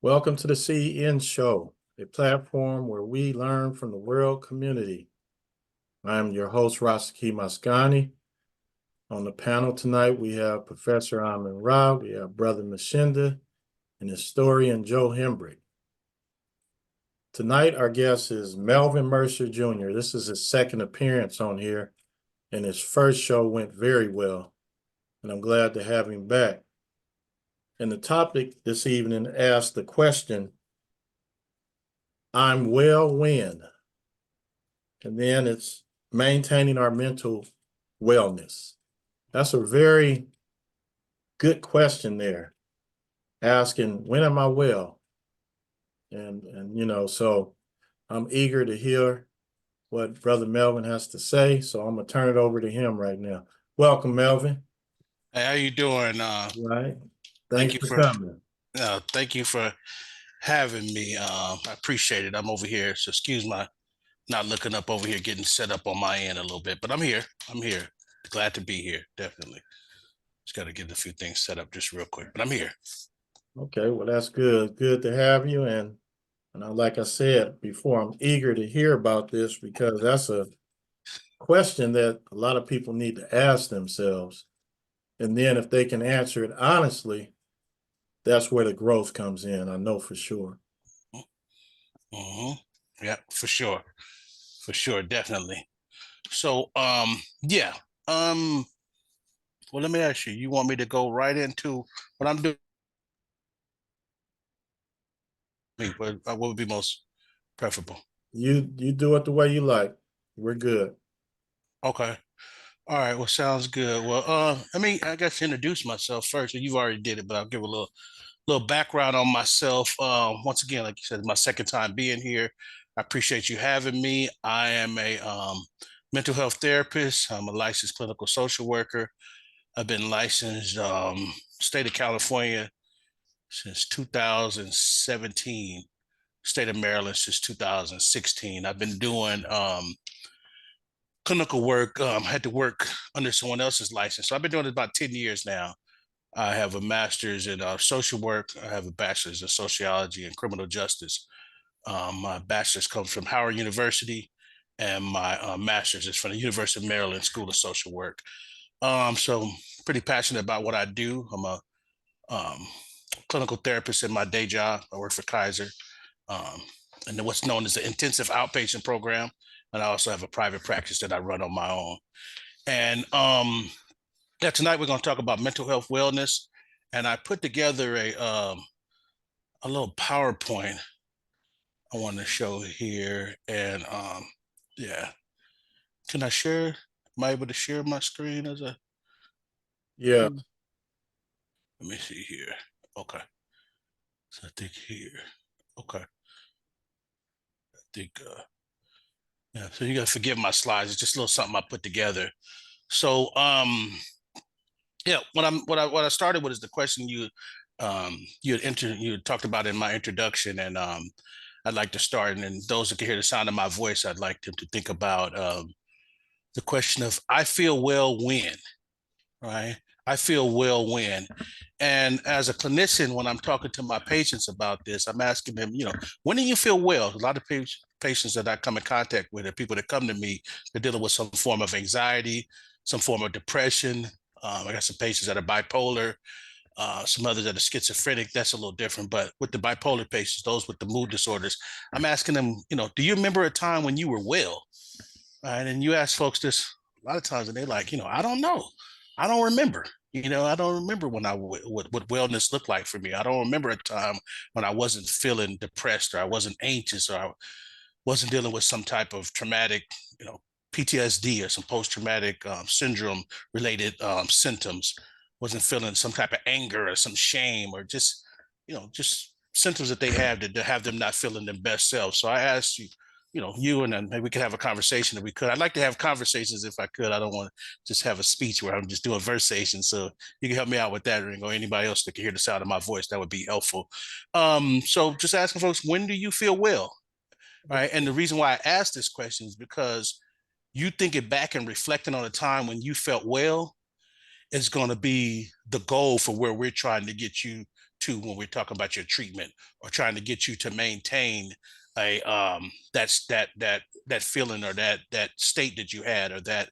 Welcome to the CEN Show, a platform where we learn from the world community. I'm your host, Rashaki Maskani. On the panel tonight, we have Professor Amen Rahh, we have Brother Mshinda, and historian Joe Hembrick. Tonight, our guest is Melvin Mercer Jr. This is his second appearance on here, and his first show went very well, and I'm glad to have him back. And the topic this evening asks the question, I'm well when? And then it's maintaining our mental wellness. That's a very good question there, asking, when am I well? And so I'm eager to hear what Brother Melvin has to say, so I'm gonna turn it over to him right now. Welcome, Melvin. Hey, how you doing? Right. Thank Thanks you for for coming. thank you for having me. I appreciate it. I'm over here, so excuse my not looking up over here, getting set up on my end a little bit, but I'm here. I'm here. Glad to be here. Definitely. Just got to get a few things set up just real quick, but I'm here. Okay, well, that's good. Good to have you. And like I said before, I'm eager to hear about this because that's a question that a lot of people need to ask themselves. And then if they can answer it honestly, that's where the growth comes in. I know for sure. Mm-hmm. Yeah, for sure. For sure, definitely. So, yeah. Um, well, let me ask you, you want me to go right into what I'm doing? What would be most preferable? You do it the way you like. We're good. Okay. All right, well, sounds good. Well, I guess introduce myself first. You've already did it, but I'll give a little background on myself. Once again, like you said, it's my second time being here. I appreciate you having me. I am a mental health therapist. I'm a licensed clinical social worker. I've been licensed state of California since 2017, state of Maryland since 2016. I've been doing clinical work. Had to work under someone else's license. So I've been doing it about 10 years now. I have a master's in social work. I have a bachelor's in sociology and criminal justice. My bachelor's comes from Howard University, and my master's is from the University of Maryland School of Social Work. So pretty passionate about what I do. I'm a um, clinical therapist in my day job. I work for Kaiser, um, and then what's known as the intensive outpatient program. And I also have a private practice that I run on my own. And yeah, tonight we're going to talk about mental health wellness. And I put together a little PowerPoint I want to show here. And yeah, can I share? Am I able to share my screen as a? Yeah. Let me see here. Okay. So I think here. Okay. I think yeah. So you got to forgive my slides. It's just a little something I put together. So yeah, what I started with is the question you had talked about in my introduction, and I'd like to start, and those that can hear the sound of my voice, I'd like them to think about the question of I feel well when, right? I feel well when. And as a clinician, when I'm talking to my patients about this, I'm asking them, when do you feel well? A lot of patients that I come in contact with are people that come to me, they're dealing with some form of anxiety, some form of depression. I got some patients that are bipolar, some others that are schizophrenic. That's a little different. But with the bipolar patients, those with the mood disorders, I'm asking them, do you remember a time when you were well? Right. And you ask folks this a lot of times, and they're like, I don't know. I don't remember. I don't remember when what wellness looked like for me. I don't remember a time when I wasn't feeling depressed or I wasn't anxious or I wasn't dealing with some type of traumatic, PTSD or some post-traumatic syndrome related symptoms. Wasn't feeling some type of anger or some shame or just symptoms that they have to have them not feeling their best self. So I asked you, you and then maybe we could have a conversation if we could. I'd like to have conversations if I could. I don't want to just have a speech where I'm just doing versation. So you can help me out with that, or anybody else that can hear the sound of my voice. That would be helpful. So just asking folks, when do you feel well? Right. And the reason why I asked this question is because you thinking back and reflecting on a time when you felt well is going to be the goal for where we're trying to get you to when we're talking about your treatment, or trying to get you to maintain a that feeling, or that state that you had, or that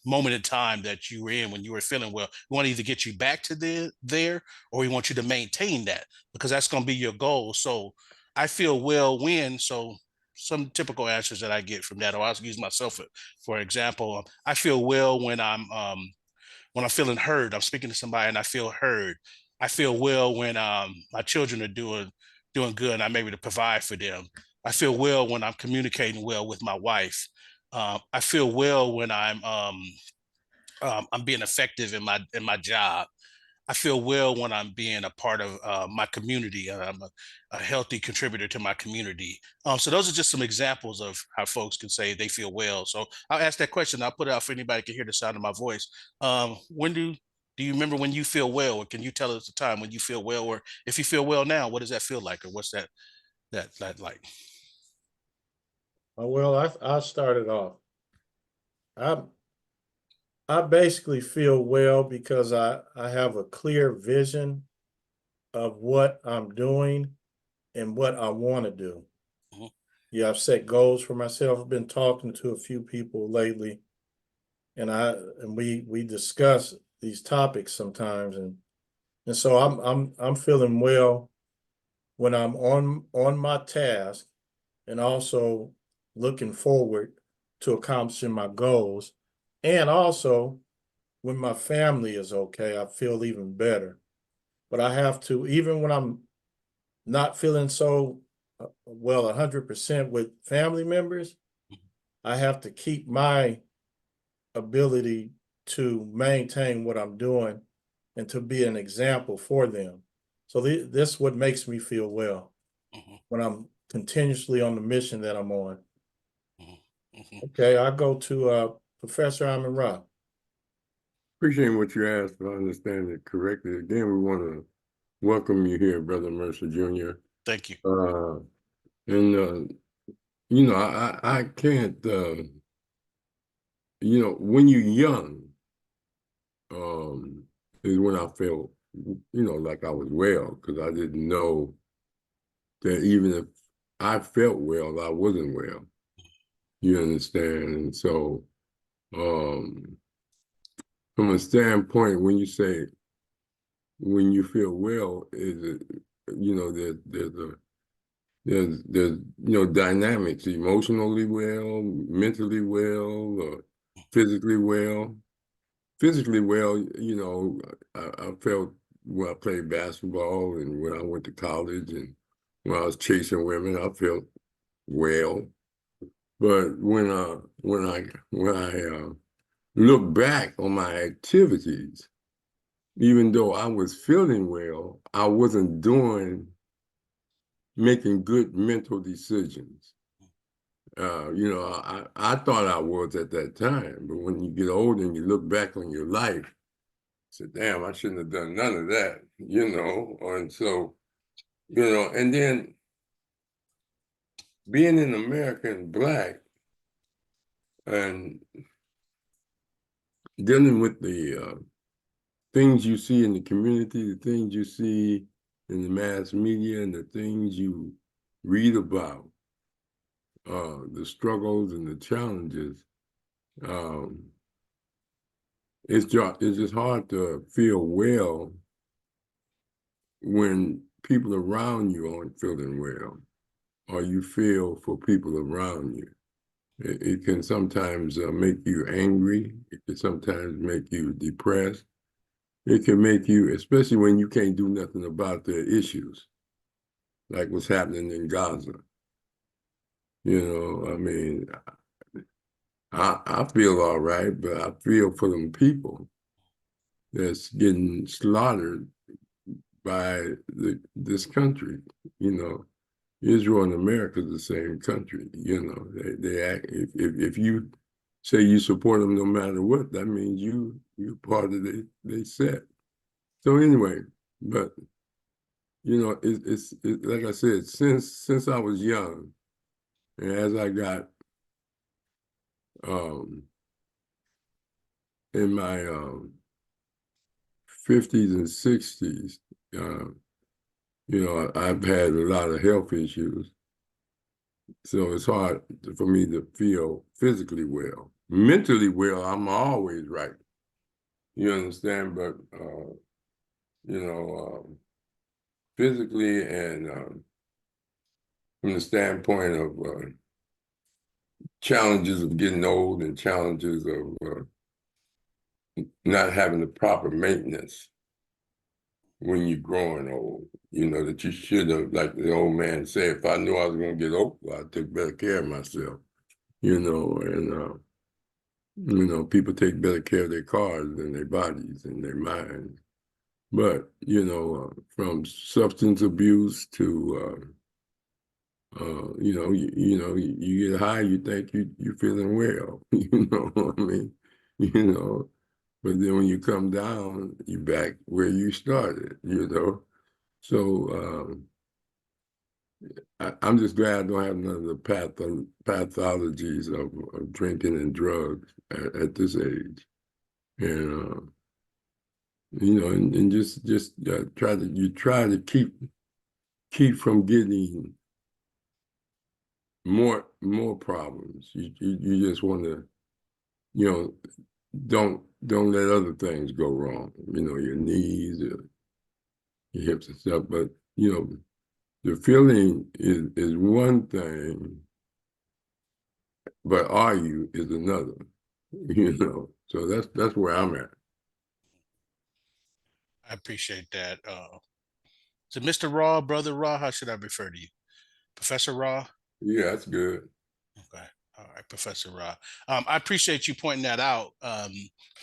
moment in time that you were in when you were feeling well. We want to either get you back to there, or we want you to maintain that, because that's going to be your goal. So I feel well when, so some typical answers that I get from that, or I'll use myself for example. I feel well when I'm feeling heard. I'm speaking to somebody and I feel heard. I feel well when my children are doing good and I'm able to provide for them. I feel well when I'm communicating well with my wife. I feel well when I'm being effective in my job. I feel well when I'm being a part of my community. I'm a healthy contributor to my community. So those are just some examples of how folks can say they feel well. So I'll ask that question. I'll put it out for anybody can hear the sound of my voice. When do you remember when you feel well, or can you tell us the time when you feel well, or if you feel well now, what does that feel like, or what's that like? Well, I started off. I I basically feel well because I have a clear vision of what I'm doing and what I want to do. Mhm. Yeah, I've set goals for myself. I've been talking to a few people lately, and we discuss these topics sometimes, and so I'm feeling well when I'm on my task, and also looking forward to accomplishing my goals, and also when my family is okay, I feel even better. But I have to, even when I'm not feeling so well 100% with family members, I have to keep my ability to maintain what I'm doing and to be an example for them. So this what makes me feel well Mhm. when I'm continuously on the mission that I'm on. Mhm. Mhm. Okay, I go to Professor Amen Rahh. Appreciate what you asked, if I understand it correctly. Again, we want to welcome you here, Brother Mercer Jr. Thank you. And I can't, when you're young, is when I felt, like I was well, because I didn't know that even if I felt well, I wasn't well. You understand? And so, um, from a standpoint, when you say when you feel well, is it, there's dynamics, emotionally well, mentally well, physically well. Physically well, I felt when I played basketball and when I went to college and when I was chasing women, I felt well. But when I look back on my activities, even though I was feeling well, I wasn't making good mental decisions. I thought I was at that time, but when you get older and you look back on your life, you say, damn, I shouldn't have done none of that, And so, and then being an American Black and dealing with the things you see in the community, the things you see in the mass media, and the things you read about, the struggles and the challenges, um, it's just hard to feel well when people around you aren't feeling well, or you feel for people around you. It can sometimes make you angry. It can sometimes make you depressed. It can make you, especially when you can't do nothing about their issues, like what's happening in Gaza. I mean, I feel all right, but I feel for them people that's getting slaughtered by this country. You know, Israel and America is the same country. They act, if you say you support them no matter what, that means you're part of they set. So anyway, but it's like I said, since I was young, and as I got um, in my 50s and 60s, I've had a lot of health issues, so it's hard for me to feel physically well. Mentally well, I'm always right. You understand? But physically and from the standpoint of challenges of getting old and challenges of not having the proper maintenance when you're growing old, that you should have, like the old man said, if I knew I was going to get old, I'd take better care of myself, and people take better care of their cars than their bodies and their minds. But, from substance abuse to, you get high, you think you're feeling well, you know what I mean? But then when you come down, you're back where you started, So I'm just glad I don't have none of the pathologies of drinking and drugs at this age. And, and just try to keep from getting more problems. You just want to, don't let other things go wrong. Your knees, your hips and stuff. But the feeling is one thing, but are you is another. So that's where I'm at. I appreciate that. So Mr. Raw, Brother Raw, how should I refer to you? Professor Raw? Yeah, that's good. Okay. All right, Professor Raw. I appreciate you pointing that out. 'Cause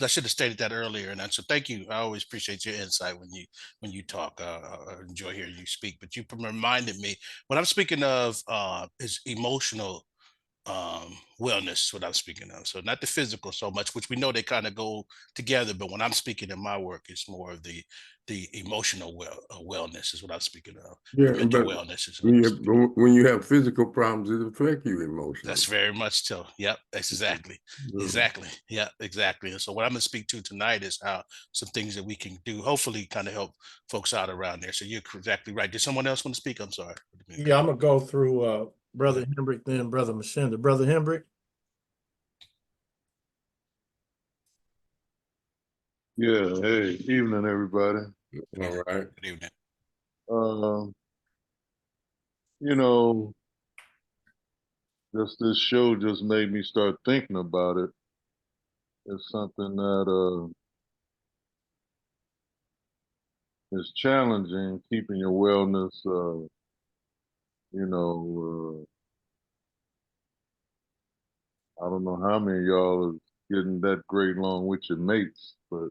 I should have stated that earlier. And so thank you. I always appreciate your insight when you talk. I enjoy hearing you speak. But you reminded me what I'm speaking of is emotional wellness, what I'm speaking of. So not the physical so much, which we know they kind of go together. But when I'm speaking in my work, it's more of the emotional wellness is what I'm speaking of. Yeah, Mental but wellness is what I'm speaking of. when you have physical problems, it affects you emotionally. That's very much so. Yep, that's exactly. Exactly. Yeah, exactly. And so what I'm going to speak to tonight is how some things that we can do, hopefully kind of help folks out around there. So you're exactly right. Did someone else want to speak? I'm sorry. Yeah, I'm gonna go through Brother Hembrick, then Brother Mshinda. Brother Hembrick. Yeah, hey, evening, everybody. All right. Good evening. Um, you know, just this show just made me start thinking about it. It's something that is challenging, keeping your wellness, you know, I don't know how many of y'all is getting that great along with your mates, but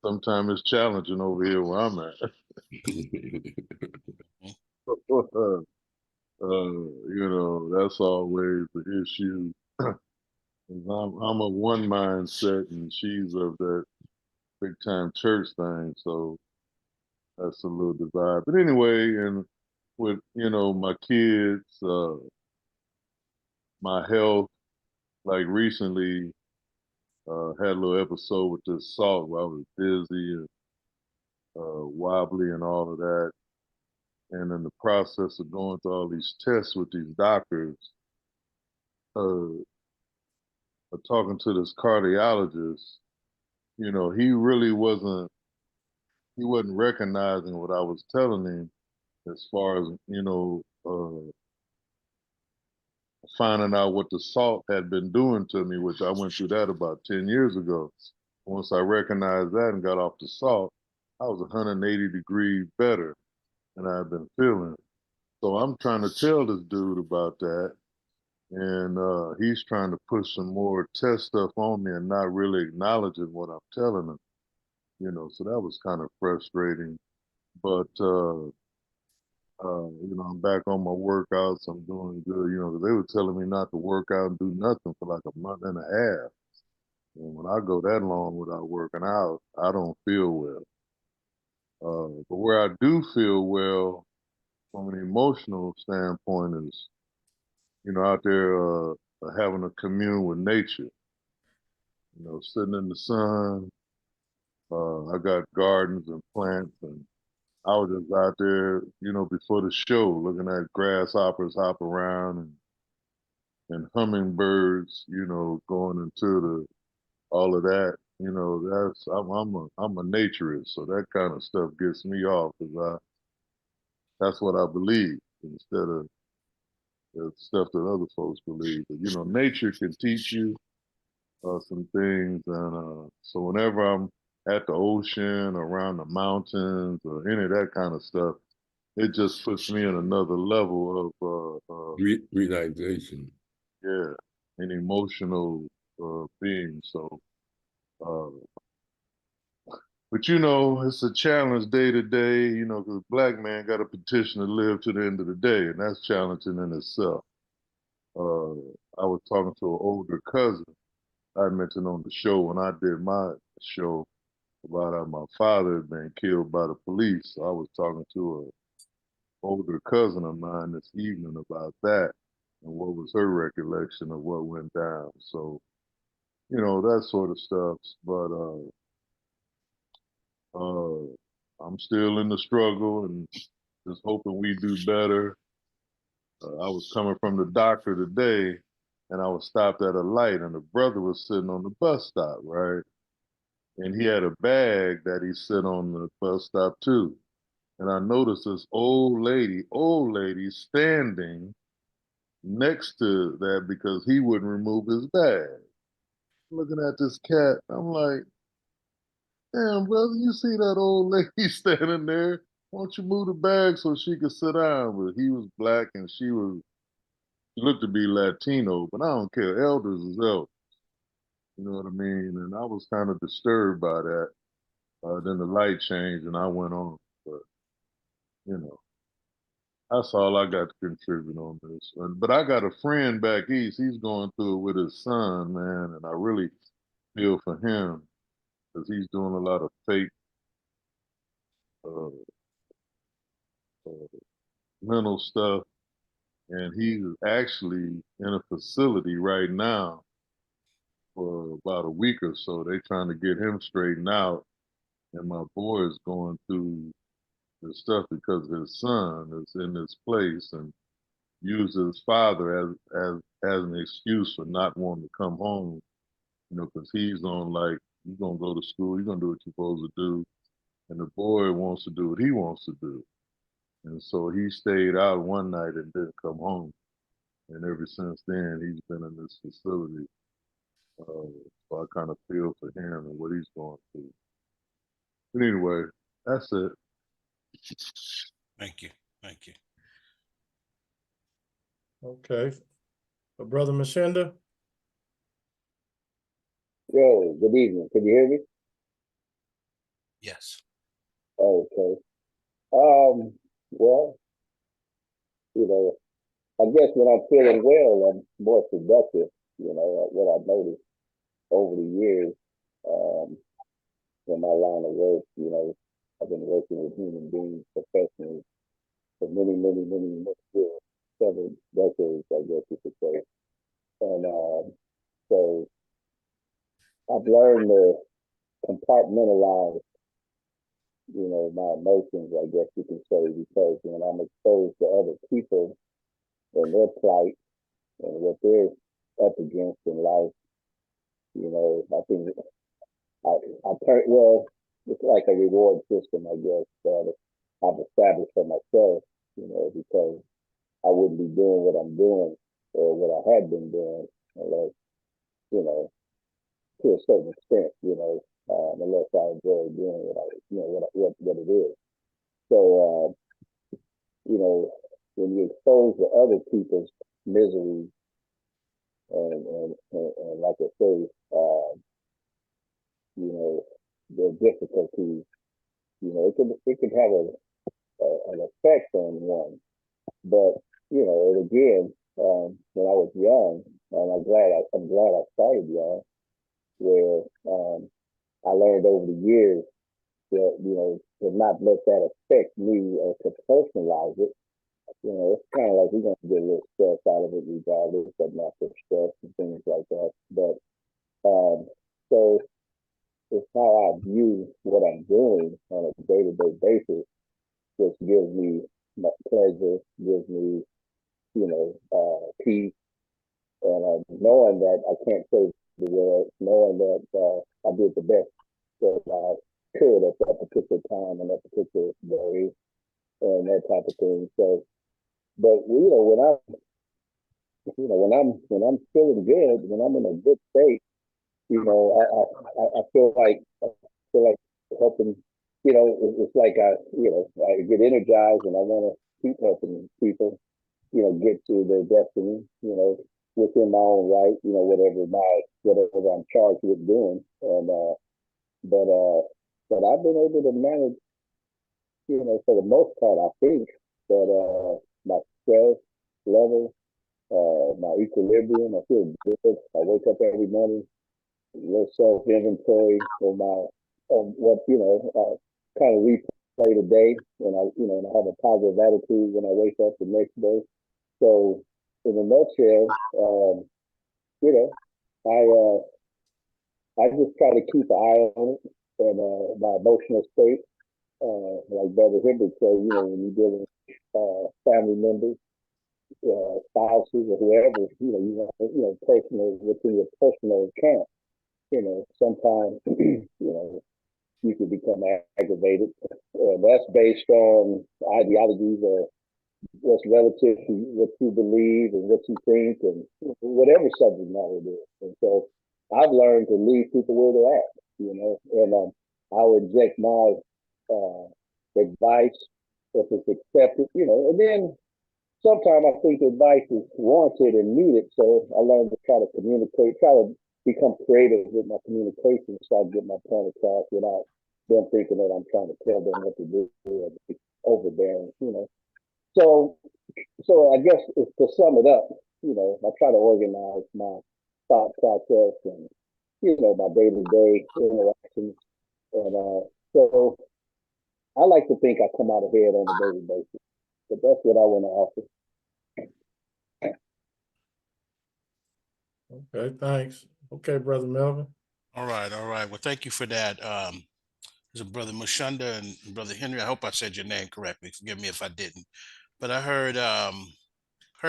sometimes it's challenging over here where I'm at. That's always the issue. I'm of one mindset, and she's of that big time church thing, so that's a little divide. But anyway, and with my kids, my health, like recently, had a little episode with this salt where I was dizzy and wobbly and all of that. And in the process of going through all these tests with these doctors, uh, talking to this cardiologist, he really wasn't recognizing what I was telling him as far as, finding out what the salt had been doing to me, which I went through that about 10 years ago. Once I recognized that and got off the salt, I was 180 degrees better than I had been feeling. So I'm trying to tell this dude about that. And he's trying to push some more test stuff on me and not really acknowledging what I'm telling him, so that was kind of frustrating. But I'm back on my workouts. I'm doing good. They were telling me not to work out and do nothing for like a month and a half. And when I go that long without working out, I don't feel well. But where I do feel well from an emotional standpoint is, out there having a commune with nature. Sitting in the sun. I got gardens and plants, and I was just out there, before the show, looking at grasshoppers hop around and hummingbirds, going into all of that. I'm a naturist, so that kind of stuff gets me off because that's what I believe instead of the stuff that other folks believe. But nature can teach you some things, and so whenever I'm at the ocean, around the mountains, or any of that kind of stuff, it just puts me in another level of Relaxation. yeah, an emotional being. So, uh, but it's a challenge day to day. Because black man got a petition to live to the end of the day, and that's challenging in itself. I was talking to an older cousin I mentioned on the show when I did my show about how my father had been killed by the police. So I was talking to an older cousin of mine this evening about that and what was her recollection of what went down. So, that sort of stuff. But I'm still in the struggle and just hoping we do better. I was coming from the doctor today and I was stopped at a light and a brother was sitting on the bus stop, right? And he had a bag that he sit on the bus stop too. And I noticed this old lady standing next to that because he wouldn't remove his bag. Looking at this cat, I'm like, damn, brother, you see that old lady standing there? Why don't you move the bag so she could sit down? But he was black and she looked to be Latino, but I don't care. Elders is elders. You know what I mean? And I was kind of disturbed by that. Then the light changed and I went on. But, you know, that's all I got to contribute on this. But I got a friend back east. He's going through it with his son, man. And I really feel for him because he's doing a lot of fake uh, uh, mental stuff. And he's actually in a facility right now for about a week or so. They trying to get him straightened out. And my boy is going through the stuff because his son is in this place and used his father as an excuse for not wanting to come home, because he's on like, you're gonna go to school, you're gonna do what you're supposed to do. And the boy wants to do what he wants to do. And so he stayed out one night and didn't come home. And ever since then, he's been in this facility. So I kind of feel for him and what he's going through. But anyway, that's it. Thank you. Thank you. Okay. Brother Mshinda? Yo, good evening. Can you hear me? Yes. Okay. Well, I guess when I'm feeling well, I'm more productive. What I've noticed over the years, in my line of work, I've been working with human beings, professionals for many, many, many, many years, 7 decades, I guess you could say. And so I've learned to compartmentalize my emotions, I guess you can say, because when I'm exposed to other people and their plight and what they're up against in life, I think it's like a reward system, I guess, that I've established for myself, because I wouldn't be doing what I'm doing or what I had been doing unless, to a certain extent, unless I enjoy doing what it is. So, when you expose to other people's misery and like I say, their difficulties, it could have an effect on one. But and again, when I was young, and I'm glad I started young, where I learned over the years that to not let that affect me or to personalize it. It's kind of like we're going to get a little stress out of it regardless, but not for stress and things like that. But so it's how I view what I'm doing on a day-to-day basis. nature gives me, peace, and knowing that I can't save the world, knowing that I did the best that I could at that particular time and that particular day, and that type of thing. So, but when I'm feeling good, when I'm in a good state, I feel like helping. It's like I get energized and I want to keep helping people, get to their destiny, within my own right, whatever I'm charged with doing. And but I've been able to manage, for the most part, I think that my stress level, my equilibrium, I feel good. I wake up every morning, little self inventory on what kind of replay the day, and I have a positive attitude when I wake up the next day. So, in a nutshell, you know, I just try to keep an eye on it and my emotional state. Like Brother Hembrick said, when you're dealing with family members, spouses, or whoever, personal within your personal account. Sometimes you can become aggravated. That's based on ideologies or what's relative to what you believe and what you think and whatever subject matter it is. And so I've learned to leave people where they're at, and I'll inject my advice if it's accepted, and then sometimes I think advice is warranted and needed. So I learned to try to communicate, try to become creative with my communication so I get my point across without them thinking that I'm trying to tell them what to do or overbearing, So I guess to sum it up, I try to organize my thought process and, my day-to-day interactions. And so I like to think I come out ahead on a daily basis. But that's what I want to offer. Okay, thanks. Okay, Brother Melvin. All right. Well, thank you for that. There's a Brother Mshinda and Brother Henry. I hope I said your name correctly. Forgive me if I didn't. But I heard a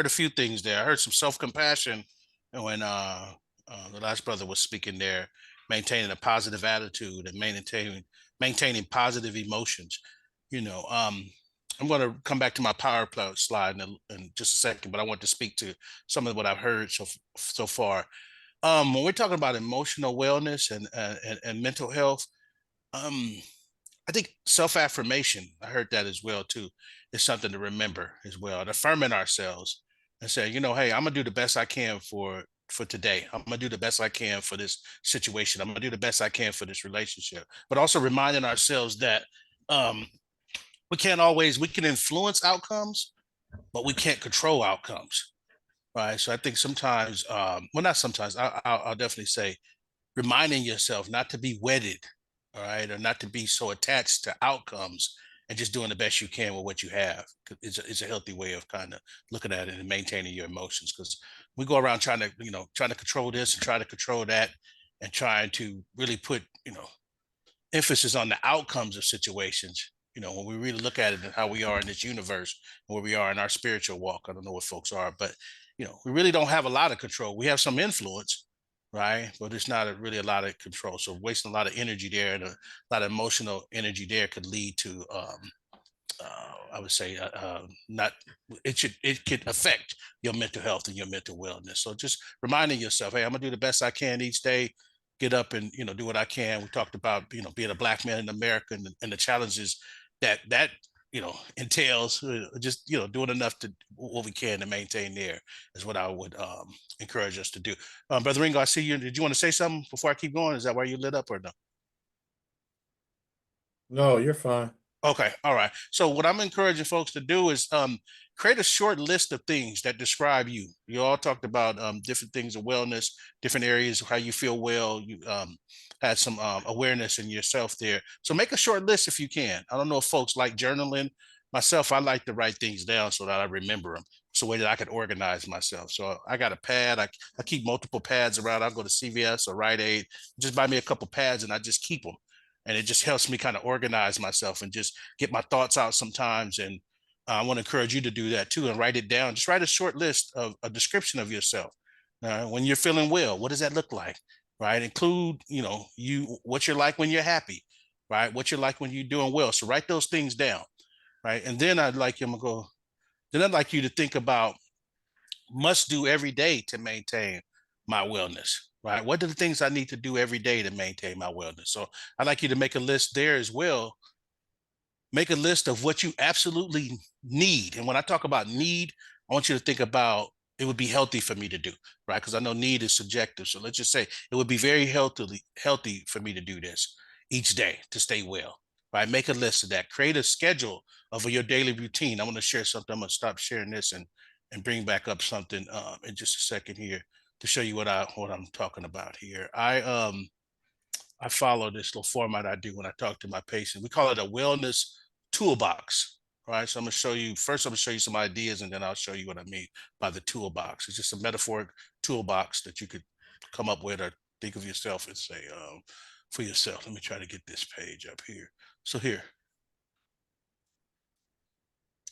few things there. I heard some self-compassion when the last brother was speaking there, maintaining a positive attitude and maintaining positive emotions. I'm going to come back to my power slide in just a second, but I want to speak to some of what I've heard so far. When we're talking about emotional wellness and mental health, um, I think self-affirmation, I heard that as well too, is something to remember as well. And affirming ourselves and saying, hey, I'm gonna do the best I can for today. I'm gonna do the best I can for this situation. I'm gonna do the best I can for this relationship. But also reminding ourselves that um, we can influence outcomes, but we can't control outcomes. Right. So I think sometimes, well, not sometimes, I'll definitely say reminding yourself not to be wedded, all right, or not to be so attached to outcomes and just doing the best you can with what you have. It's a healthy way of kind of looking at it and maintaining your emotions, because we go around trying to control this and try to control that and trying to really put, emphasis on the outcomes of situations. When we really look at it and how we are in this universe, where we are in our spiritual walk, I don't know what folks are, but we really don't have a lot of control. We have some influence, right? But it's not really a lot of control. So wasting a lot of energy there and a lot of emotional energy there could lead to, I would say, not. It could affect your mental health and your mental wellness. So just reminding yourself, hey, I'm gonna do the best I can each day. Get up and do what I can. We talked about being a Black man in America and the challenges that entails. Just doing enough to what we can to maintain there is what I would encourage us to do. Brother Ringo, I see you. Did you want to say something before I keep going? Is that why you lit up or no? No, you're fine. Okay, all right. So what I'm encouraging folks to do is create a short list of things that describe you. You all talked about different things of wellness, different areas of how you feel well. You had some awareness in yourself there. So make a short list if you can. I don't know if folks like journaling. Myself, I like to write things down so that I remember them. So way that I could organize myself. So I got a pad. I keep multiple pads around. I'll go to CVS or Rite Aid. Just buy me a couple pads and I just keep them, and it just helps me kind of organize myself and just get my thoughts out sometimes. And I want to encourage you to do that too and write it down. Just write a short list of a description of yourself. When you're feeling well, what does that look like? Right? Include, what you're like when you're happy, right? What you're like when you're doing well. So write those things down, right? And then I'd like you to think about must do every day to maintain my wellness, right? What are the things I need to do every day to maintain my wellness? So I'd like you to make a list there as well. Make a list of what you absolutely need. And when I talk about need, I want you to think about it would be healthy for me to do, right? Because I know need is subjective. So let's just say it would be very healthy for me to do this each day to stay well, right? Make a list of that. Create a schedule of your daily routine. I want to share something. I'm going to stop sharing this and bring back up something in just a second here to show you what I'm talking about here. I follow this little format I do when I talk to my patients. We call it a wellness toolbox. All right. So I'm going to show you some ideas, and then I'll show you what I mean by the toolbox. It's just a metaphoric toolbox that you could come up with or think of yourself and say for yourself. Let me try to get this page up here. So here,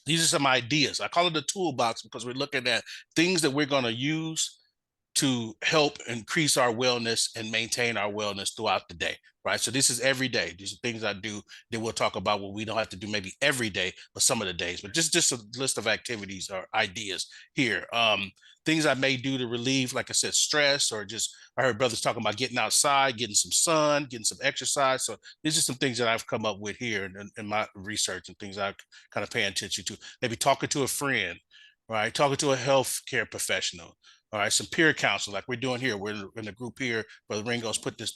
these are some ideas. I call it a toolbox because we're looking at things that we're going to use to help increase our wellness and maintain our wellness throughout the day, right? So this is every day. These are things I do that we'll talk about what we don't have to do maybe every day, but some of the days, but just a list of activities or ideas here. Things I may do to relieve, like I said, stress, or just, I heard brothers talking about getting outside, getting some sun, getting some exercise. So these are some things that I've come up with here in my research and things I kind of pay attention to. Maybe talking to a friend, right? Talking to a healthcare professional. All right, some peer counsel like we're doing here. We're in a group here. Brother Ringo's put this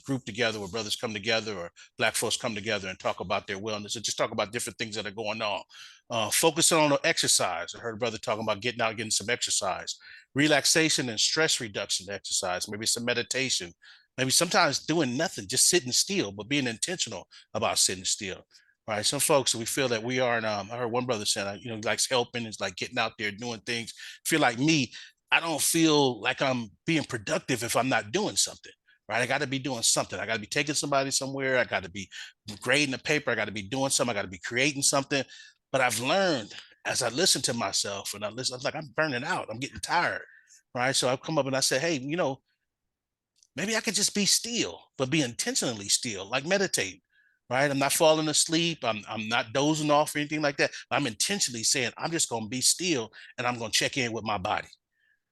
group together where brothers come together or Black folks come together and talk about their wellness and just talk about different things that are going on. Focusing on exercise. I heard a brother talking about getting out, getting some exercise, relaxation and stress reduction exercise, maybe some meditation, maybe sometimes doing nothing, just sitting still, but being intentional about sitting still. Right. Some folks, we feel that we are, I heard one brother saying, he likes helping, is like getting out there doing things. Feel like me, I don't feel like I'm being productive if I'm not doing something, right? I got to be doing something. I got to be taking somebody somewhere. I got to be grading a paper. I got to be doing something. I got to be creating something. But I've learned as I listen to myself and I listen, I'm like, I'm burning out. I'm getting tired, right? So I've come up and I said, hey, maybe I could just be still, but be intentionally still, like meditate, right? I'm not falling asleep. I'm not dozing off or anything like that. I'm intentionally saying, I'm just going to be still and I'm going to check in with my body.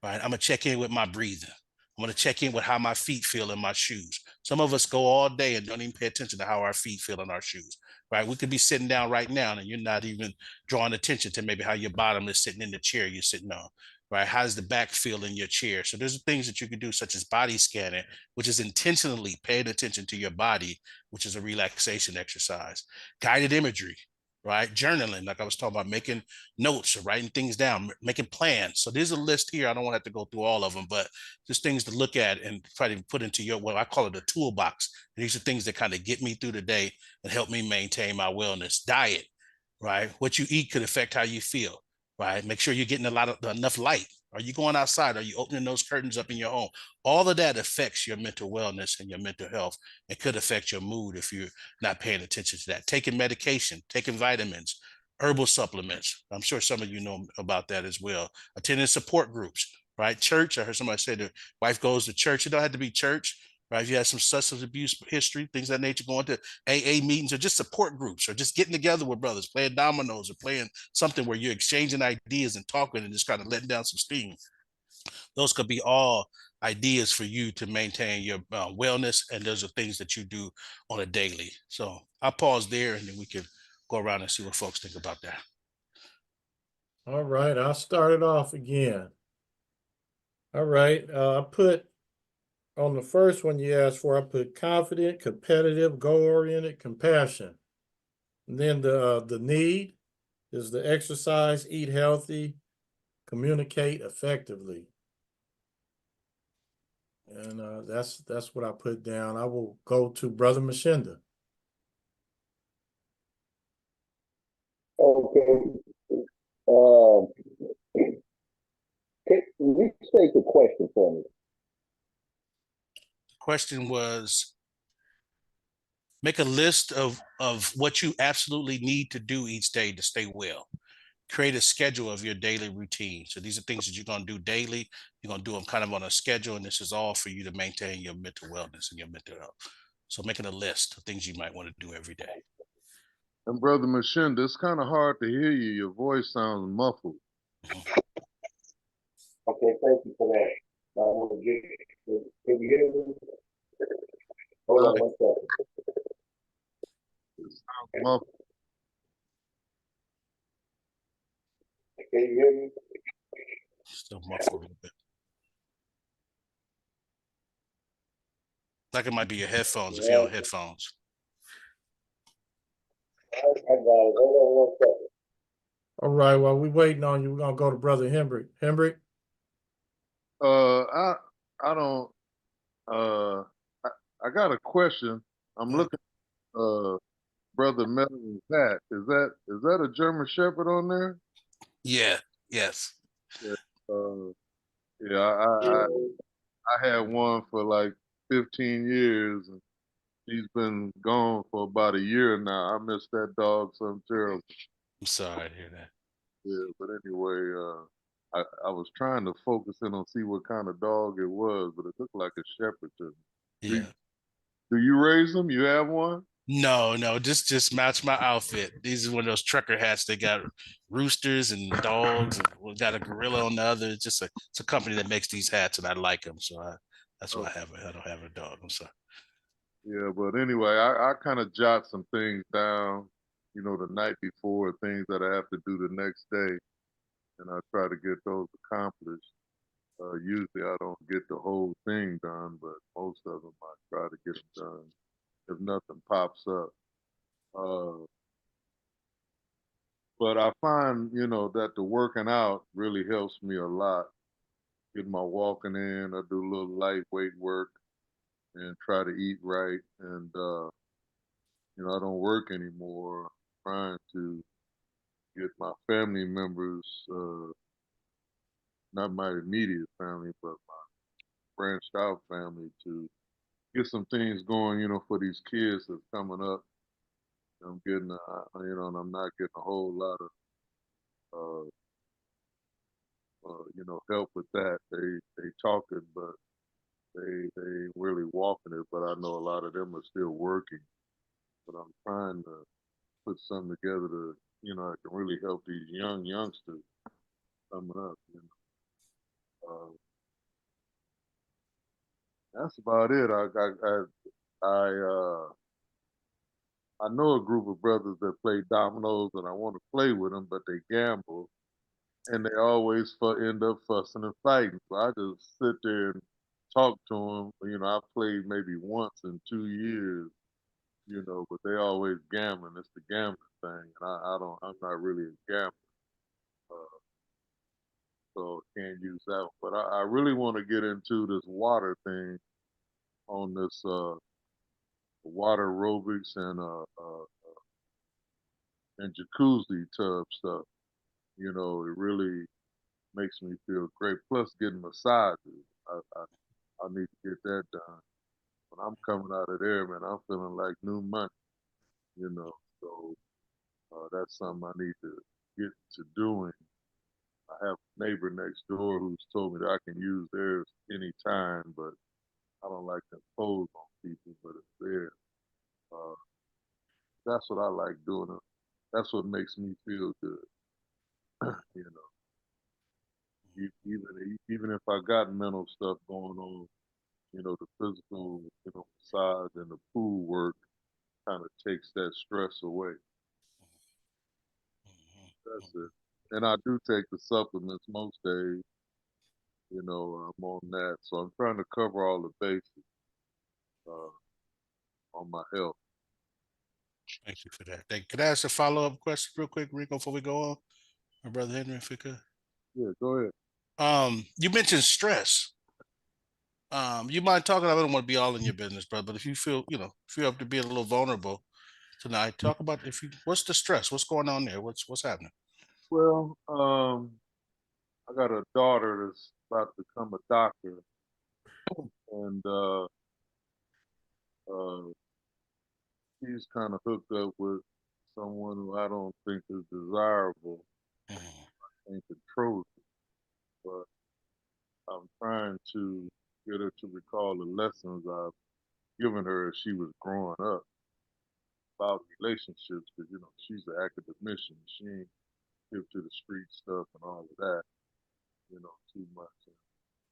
Right? I'm gonna check in with my breathing. I'm gonna check in with how my feet feel in my shoes. Some of us go all day and don't even pay attention to how our feet feel in our shoes. Right? We could be sitting down right now and you're not even drawing attention to maybe how your bottom is sitting in the chair you're sitting on. Right? How does the back feel in your chair? So there's things that you can do, such as body scanning, which is intentionally paying attention to your body, which is a relaxation exercise. Guided imagery, right? Journaling, like I was talking about, making notes or writing things down, making plans. So there's a list here. I don't want to have to go through all of them, but just things to look at and try to put into your, what I call it, a toolbox. These are things that kind of get me through the day and help me maintain my wellness. Diet, right? What you eat could affect how you feel, right? Make sure you're getting enough light. Are you going outside? Are you opening those curtains up in your home? All of that affects your mental wellness and your mental health. It could affect your mood if you're not paying attention to that. Taking medication, taking vitamins, herbal supplements. I'm sure some of you know about that as well. Attending support groups, right? Church. I heard somebody say the wife goes to church. It don't have to be church, right? If you have some substance abuse history, things of that nature, going to AA meetings or just support groups or just getting together with brothers, playing dominoes or playing something where you're exchanging ideas and talking and just kind of letting down some steam. Those could be all ideas for you to maintain your wellness. And those are things that you do on a daily. So I'll pause there and then we can go around and see what folks think about that. All right, I'll start it off again. All right, I put on the first one you asked for, I put confident, competitive, goal-oriented, compassion. And then the need is the exercise, eat healthy, communicate effectively. And that's what I put down. I will go to Brother Mshinda. Okay. Can you restate the question for me? Question was, make a list of what you absolutely need to do each day to stay well. create a schedule of your daily routine. So these are things that you're going to do daily. You're going to do them kind of on a schedule, and this is all for you to maintain your mental wellness and your mental health. So making a list of things you might want to do every day. And Brother Mshinda, it's kind of hard to hear you. Your voice sounds muffled. Okay, thank you for that. Now, I'm gonna can you hear me? Hold on one second. It sounds muffled. Can you hear me? Still muffled a little bit. Like it might be your headphones if you're on headphones. I got it. Hold on one second. All right, while we waiting on you, we're gonna go to Brother Hembrick. Hembrick? I don't. I got a question. I'm looking. Brother Melvin's hat. Is that a German Shepherd on there? Yeah. Yes. Yeah. Yeah. I had one for like 15 years, and he's been gone for about a year now. I miss that dog something terrible. I'm sorry to hear that. Yeah, but anyway, I was trying to focus in on see what kind of dog it was, but it looked like a shepherd to me. Yeah. Do you raise them? You have one? No, just match my outfit. These are one of those trucker hats. They got roosters and dogs, and we got a gorilla on the other. It's a company that makes these hats, and I like them, so that's why I have it. I don't have a dog. I'm sorry. Yeah, but anyway, I kind of jot some things down, the night before, things that I have to do the next day, and I try to get those accomplished. Usually I don't get the whole thing done, but most of them I try to get them done if nothing pops up. Uh, but I find, that the working out really helps me a lot. Get my walking in, I do a little lightweight work and try to eat right. And, I don't work anymore. I'm trying to get my family members, not my immediate family, but my branched out family to get some things going, for these kids that's coming up. I'm getting, and I'm not getting a whole lot of, help with that. They talking, but they ain't really walking it. But I know a lot of them are still working. But I'm trying to put something together to, I can really help these youngsters coming up. That's about it. I know a group of brothers that play dominoes, and I want to play with them, but they gamble, and they always end up fussing and fighting. So I just sit there and talk to them. I played maybe once in 2 years, but they always gambling. It's the gambling thing, and I'm not really a gambler, uh, so can't use that one. But I really want to get into this water thing on this water aerobics and jacuzzi tub stuff. It really makes me feel great. Plus, getting massages. I need to get that done. When I'm coming out of there, man, I'm feeling like new money. So that's something I need to get to doing. I have a neighbor next door who's told me that I can use theirs anytime, but I don't like to impose on people, but it's there. Uh, that's what I like doing. That's what makes me feel good. you know, even if I got mental stuff going on, the physical, massage and the pool work kind of takes that stress away. That's it. And I do take the supplements most days. I'm on that, so I'm trying to cover all the bases uh, on my health. Thank you for that. Could I ask a follow-up question real quick, Rico, before we go on? My brother Henry, if we could. Yeah, go ahead. You mentioned stress. You mind talking? I don't want to be all in your business, brother, but if you feel, if you have to be a little vulnerable tonight, talk about what's the stress? What's going on there? What's happening? Well, I got a daughter that's about to become a doctor, and she's kind of hooked up with someone who I don't think is desirable. Mhm. can't control it. But I'm trying to get her to recall the lessons I've given her as she was growing up about relationships, because she's an academician. She ain't hip to the street stuff and all of that, too much. And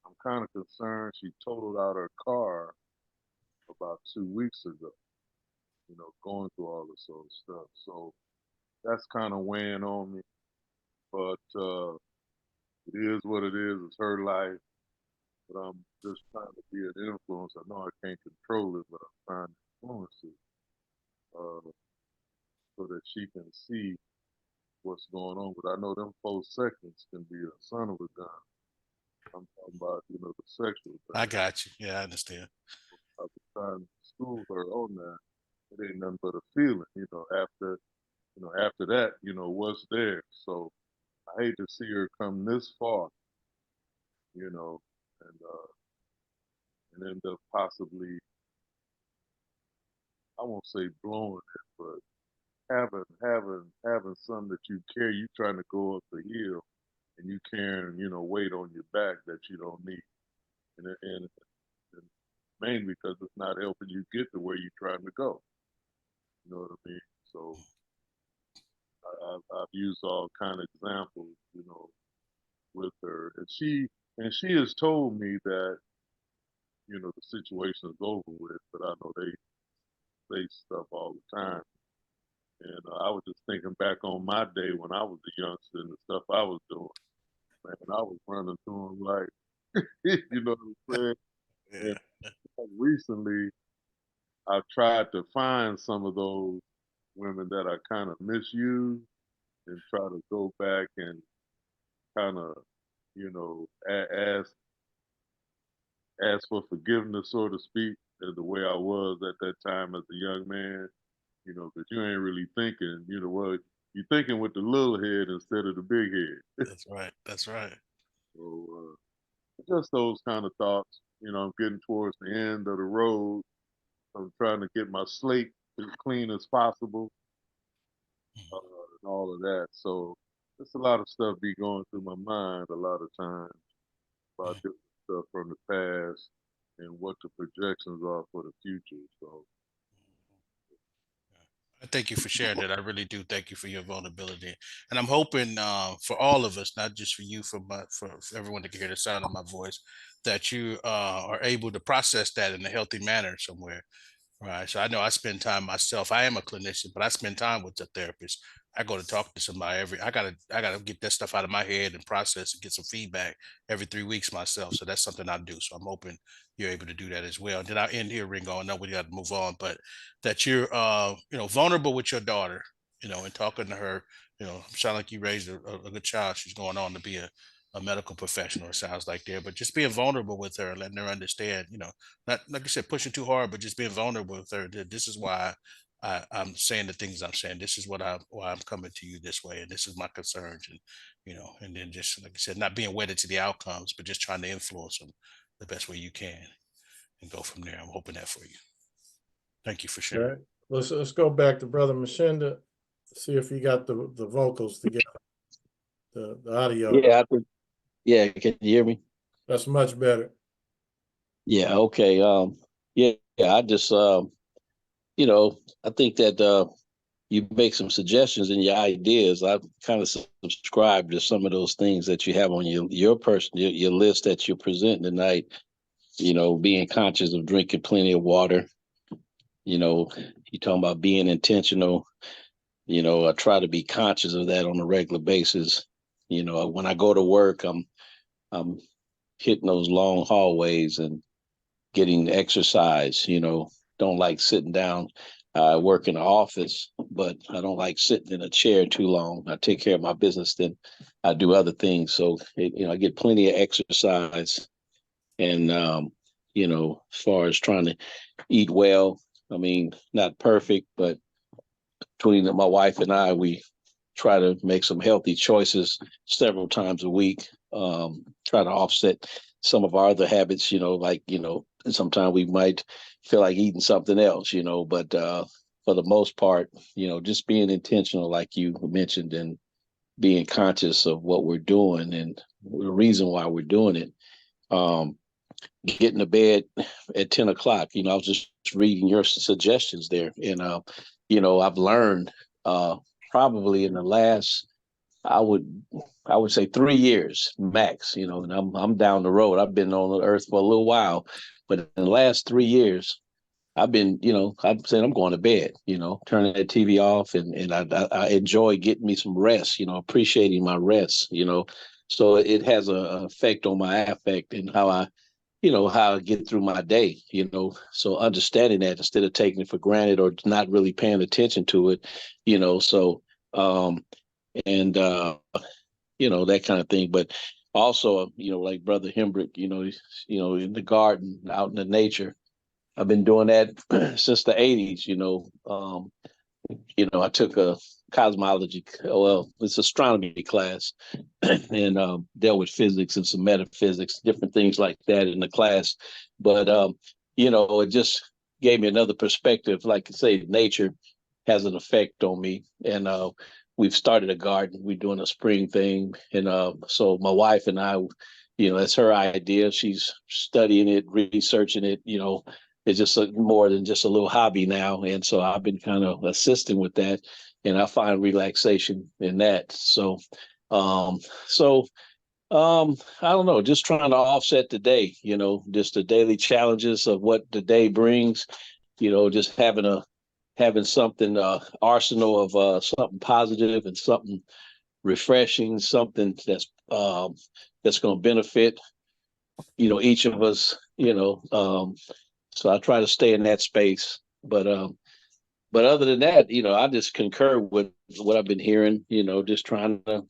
I'm kind of concerned. She totaled out her car about 2 weeks ago, going through all this sort of stuff. So that's kind of weighing on me. But it is what it is. It's her life. But I'm just trying to be an influence. I know I can't control it, but I'm trying to influence it so that she can see what's going on. But I know them 4 seconds can be a son of a gun. I'm talking about, the sexual thing. I got you. Yeah, I understand. I've been trying to school her on that. It ain't nothing but a feeling, after that, what's there. So I hate to see her come this far, and end up possibly, I won't say blowing it, but having something that you carry, you trying to go up the hill and you carrying, weight on your back that you don't need. And mainly because it's not helping you get to where you're trying to go. You know what I mean? So I've used all kind of examples, with her, and she has told me that the situation is over with, but I know they say stuff all the time. And I was just thinking back on my day when I was a youngster and the stuff I was doing. Man, I was running through them like, you know what I'm saying? Yeah. And recently, I've tried to find some of those women that I kind of misused and try to go back and kind of, ask for forgiveness, so to speak, as the way I was at that time as a young man. Because you ain't really thinking, you're thinking with the little head instead of the big head. That's right. That's right. So just those kind of thoughts. I'm getting towards the end of the road. I'm trying to get my slate as clean as possible, and all of that. So there's a lot of stuff be going through my mind a lot of times about different stuff from the past and what the projections are for the future. So I thank you for sharing that. I really do thank you for your vulnerability, and I'm hoping for all of us, not just for you, for everyone to hear the sound of my voice, that you are able to process that in a healthy manner somewhere. Right. So I know I spend time myself. I am a clinician, but I spend time with the therapist. I go to talk to somebody I gotta get that stuff out of my head and process and get some feedback every 3 weeks myself. So that's something I do. So I'm hoping you're able to do that as well. And then I'll end here, Ringo. I know we got to move on, but that you're vulnerable with your daughter, and talking to her, sound like you raised a good child. She's going on to be a medical professional, it sounds like there, but just being vulnerable with her, letting her understand, not like I said, pushing too hard, but just being vulnerable with her. That this is why I'm saying the things I'm saying. This is why I'm coming to you this way, and this is my concerns, and and then just like I said, not being wedded to the outcomes, but just trying to influence them the best way you can, and go from there. I'm hoping that for you. Thank you for sharing. Okay. Let's go back to Brother Mshinda, see if he got the vocals together, the audio. Yeah, yeah, can you hear me? That's much better. Yeah, okay. Yeah, I just I think that you make some suggestions and your ideas. I kind of subscribe to some of those things that you have on your list that you're presenting tonight. Being conscious of drinking plenty of water. You're talking about being intentional. I try to be conscious of that on a regular basis. When I go to work, I'm hitting those long hallways and getting exercise. Don't like sitting down. I work in the office, but I don't like sitting in a chair too long. I take care of my business, then I do other things. So, I get plenty of exercise. And, as far as trying to eat well, I mean, not perfect, but between my wife and I, we try to make some healthy choices several times a week. Try to offset some of our other habits, sometimes we might feel like eating something else, but for the most part, just being intentional, like you mentioned, and being conscious of what we're doing and the reason why we're doing it. Getting to bed at 10 o'clock, I was just reading your suggestions there. And, I've learned probably in the last, I would say 3 years max, and I'm down the road. I've been on the earth for a little while, but in the last 3 years, I've been, I'm saying I'm going to bed, turning that TV off, and I enjoy getting me some rest, appreciating my rest, so it has an effect on my affect and how I get through my day, so understanding that instead of taking it for granted or not really paying attention to it, so, and, that kind of thing. But also, like Brother Hembrick, in the garden, out in the nature, I've been doing that since the 80s, I took a cosmology, it's astronomy class, and dealt with physics and some metaphysics, different things like that in the class. But, it just gave me another perspective. Like I say, nature has an effect on me. And we've started a garden. We're doing a spring thing. And so my wife and I, that's her idea. She's studying it, researching it, it's just more than just a little hobby now. And so I've been kind of assisting with that, and I find relaxation in that. So, I don't know, just trying to offset the day, just the daily challenges of what the day brings, just having something, arsenal of something positive and something refreshing, something that's going to benefit, each of us, so I try to stay in that space. But other than that, I just concur with what I've been hearing, just trying to,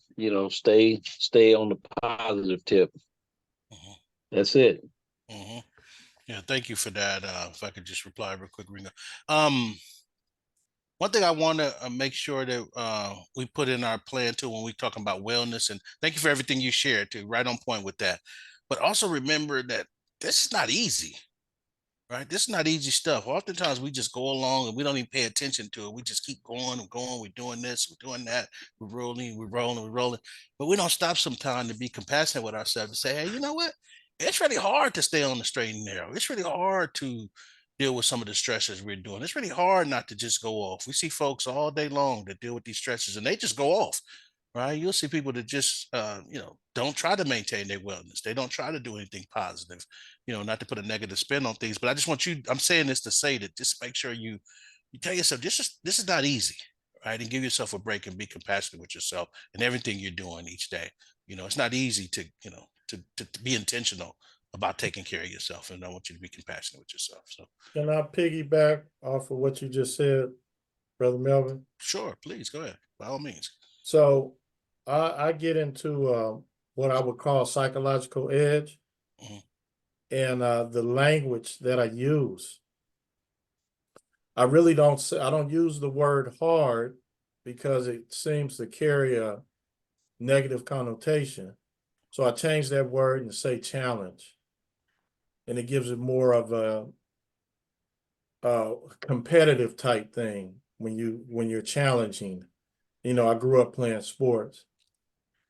stay on the positive tip. Mhm. That's it. Mhm. Yeah, thank you for that. If I could just reply real quick, Ringo. One thing I want to make sure that we put in our plan too when we're talking about wellness, and thank you for everything you shared too, right on point with that. But also remember that this is not easy, right? This is not easy stuff. Oftentimes we just go along and we don't even pay attention to it. We just keep going and going. We're doing this, we're doing that, we're rolling, but we don't stop sometime to be compassionate with ourselves and say, hey, you know what? It's really hard to stay on the straight and narrow. It's really hard to deal with some of the stressors we're doing. It's really hard not to just go off. We see folks all day long that deal with these stressors and they just go off, right? You'll see people that just, don't try to maintain their wellness. They don't try to do anything positive, not to put a negative spin on things. But I just want you, I'm saying this to say that just make sure you tell yourself this is not easy, right? And give yourself a break and be compassionate with yourself and everything you're doing each day. It's not easy to, to be intentional about taking care of yourself. And I want you to be compassionate with yourself. So Can I piggyback off of what you just said, Brother Melvin? sure, please go ahead. By all means. So I get into what I would call psychological edge, Mhm. and the language that I use. I really don't say, I don't use the word hard because it seems to carry a negative connotation. So I change that word and say challenge, and it gives it more of a competitive type thing when you're challenging. I grew up playing sports.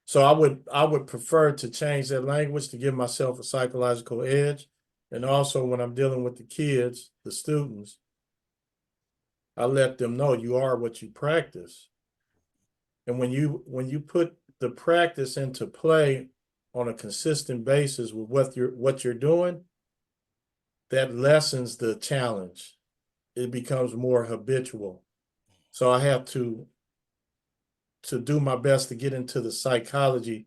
So I would prefer to change that language to give myself a psychological edge. And also when I'm dealing with the kids, the students, I let them know you are what you practice. And when you put the practice into play on a consistent basis with what you're doing, that lessens the challenge. It becomes more habitual. So I have to do my best to get into the psychology,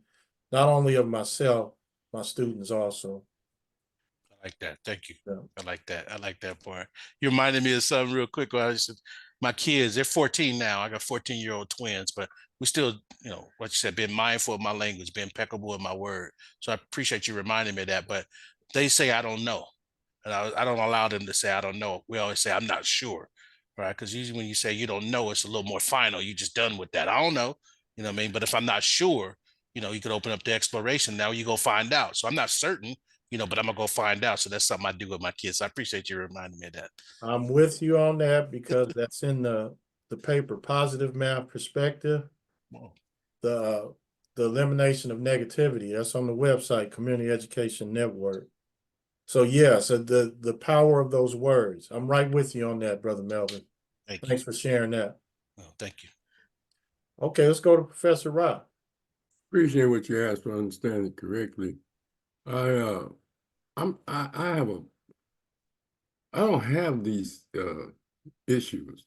not only of myself, my students also. I like that. Thank you. Yeah. I like that. I like that part. You reminded me of something real quick. My kids, they're 14 now. I got 14-year-old twins, but we still, what you said, being mindful of my language, being impeccable in my word. So I appreciate you reminding me of that. But they say, I don't know. And I don't allow them to say, I don't know. We always say, I'm not sure. Right. Because usually when you say you don't know, it's a little more final. You just done with that. I don't know. You know what I mean? But if I'm not sure, you could open up the exploration. Now you go find out. So I'm not certain, but I'm gonna go find out. So that's something I do with my kids. So I appreciate you reminding me of that. I'm with you on that because that's in the paper, Positive Math Perspective. Well, the elimination of negativity. That's on the website, Community Education Network. So yes, the power of those words. I'm right with you on that, Brother Melvin. Thank you. Thanks for sharing that. Oh, thank you. Okay, let's go to Professor Rahh. Appreciate what you asked for understanding correctly. I don't have these issues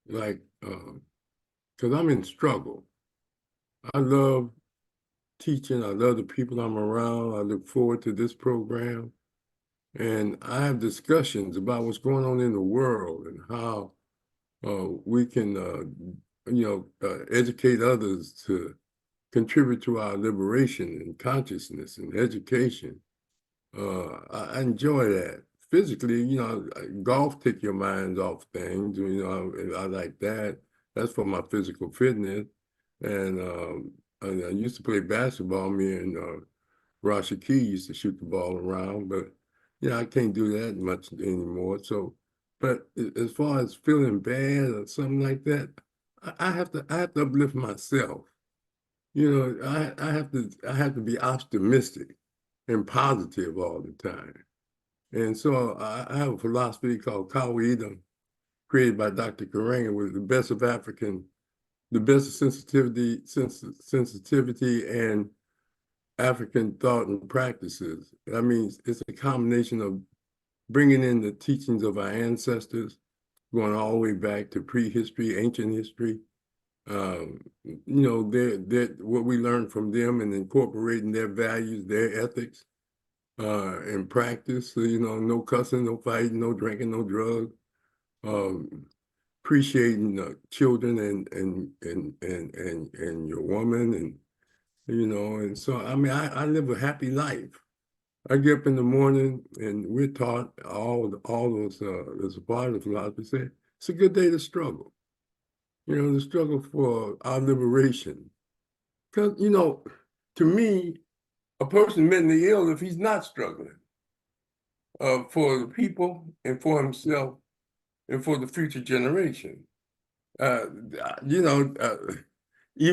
like because I'm in struggle. I love teaching. I love the people I'm around. I look forward to this program. And I have discussions about what's going on in the world and how we can, educate others to contribute to our liberation and consciousness and education. I enjoy that. Physically, golf take your minds off things. I like that. That's for my physical fitness. And I used to play basketball. Me and Rashaki used to shoot the ball around, but I can't do that much anymore. So, but as far as feeling bad or something like that, I have to uplift myself. I have to be optimistic and positive all the time. And so I have a philosophy called Kawaida, created by Dr. Karenga, with the best of African, the best of sensitivity and African thought and practices. That means it's a combination of bringing in the teachings of our ancestors, going all the way back to prehistory, ancient history, what we learned from them and incorporating their values, their ethics, in practice. So, no cussing, no fighting, no drinking, no drugs. Appreciating children and your woman, and and so I live a happy life. I get up in the morning and we're taught all those as a part of the philosophy say it's a good day to struggle. The struggle for our liberation. Because to me, a person mentally ill if he's not struggling for the people and for himself and for the future generation. Even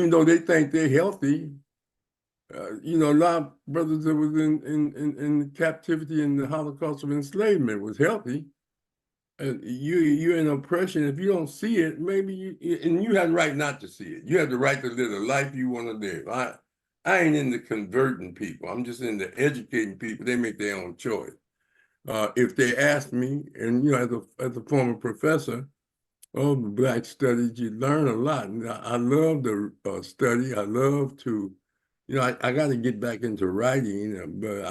though they think they're healthy, a lot of brothers that was in captivity in the Holocaust of enslavement was healthy. And you're in oppression. If you don't see it, maybe you have the right not to see it. You have the right to live the life you want to live. I ain't into converting people. I'm just into educating people. They make their own choice. If they ask me, and as a former professor of the Black studies, you learn a lot. And I love to study. I love to, I got to get back into writing, but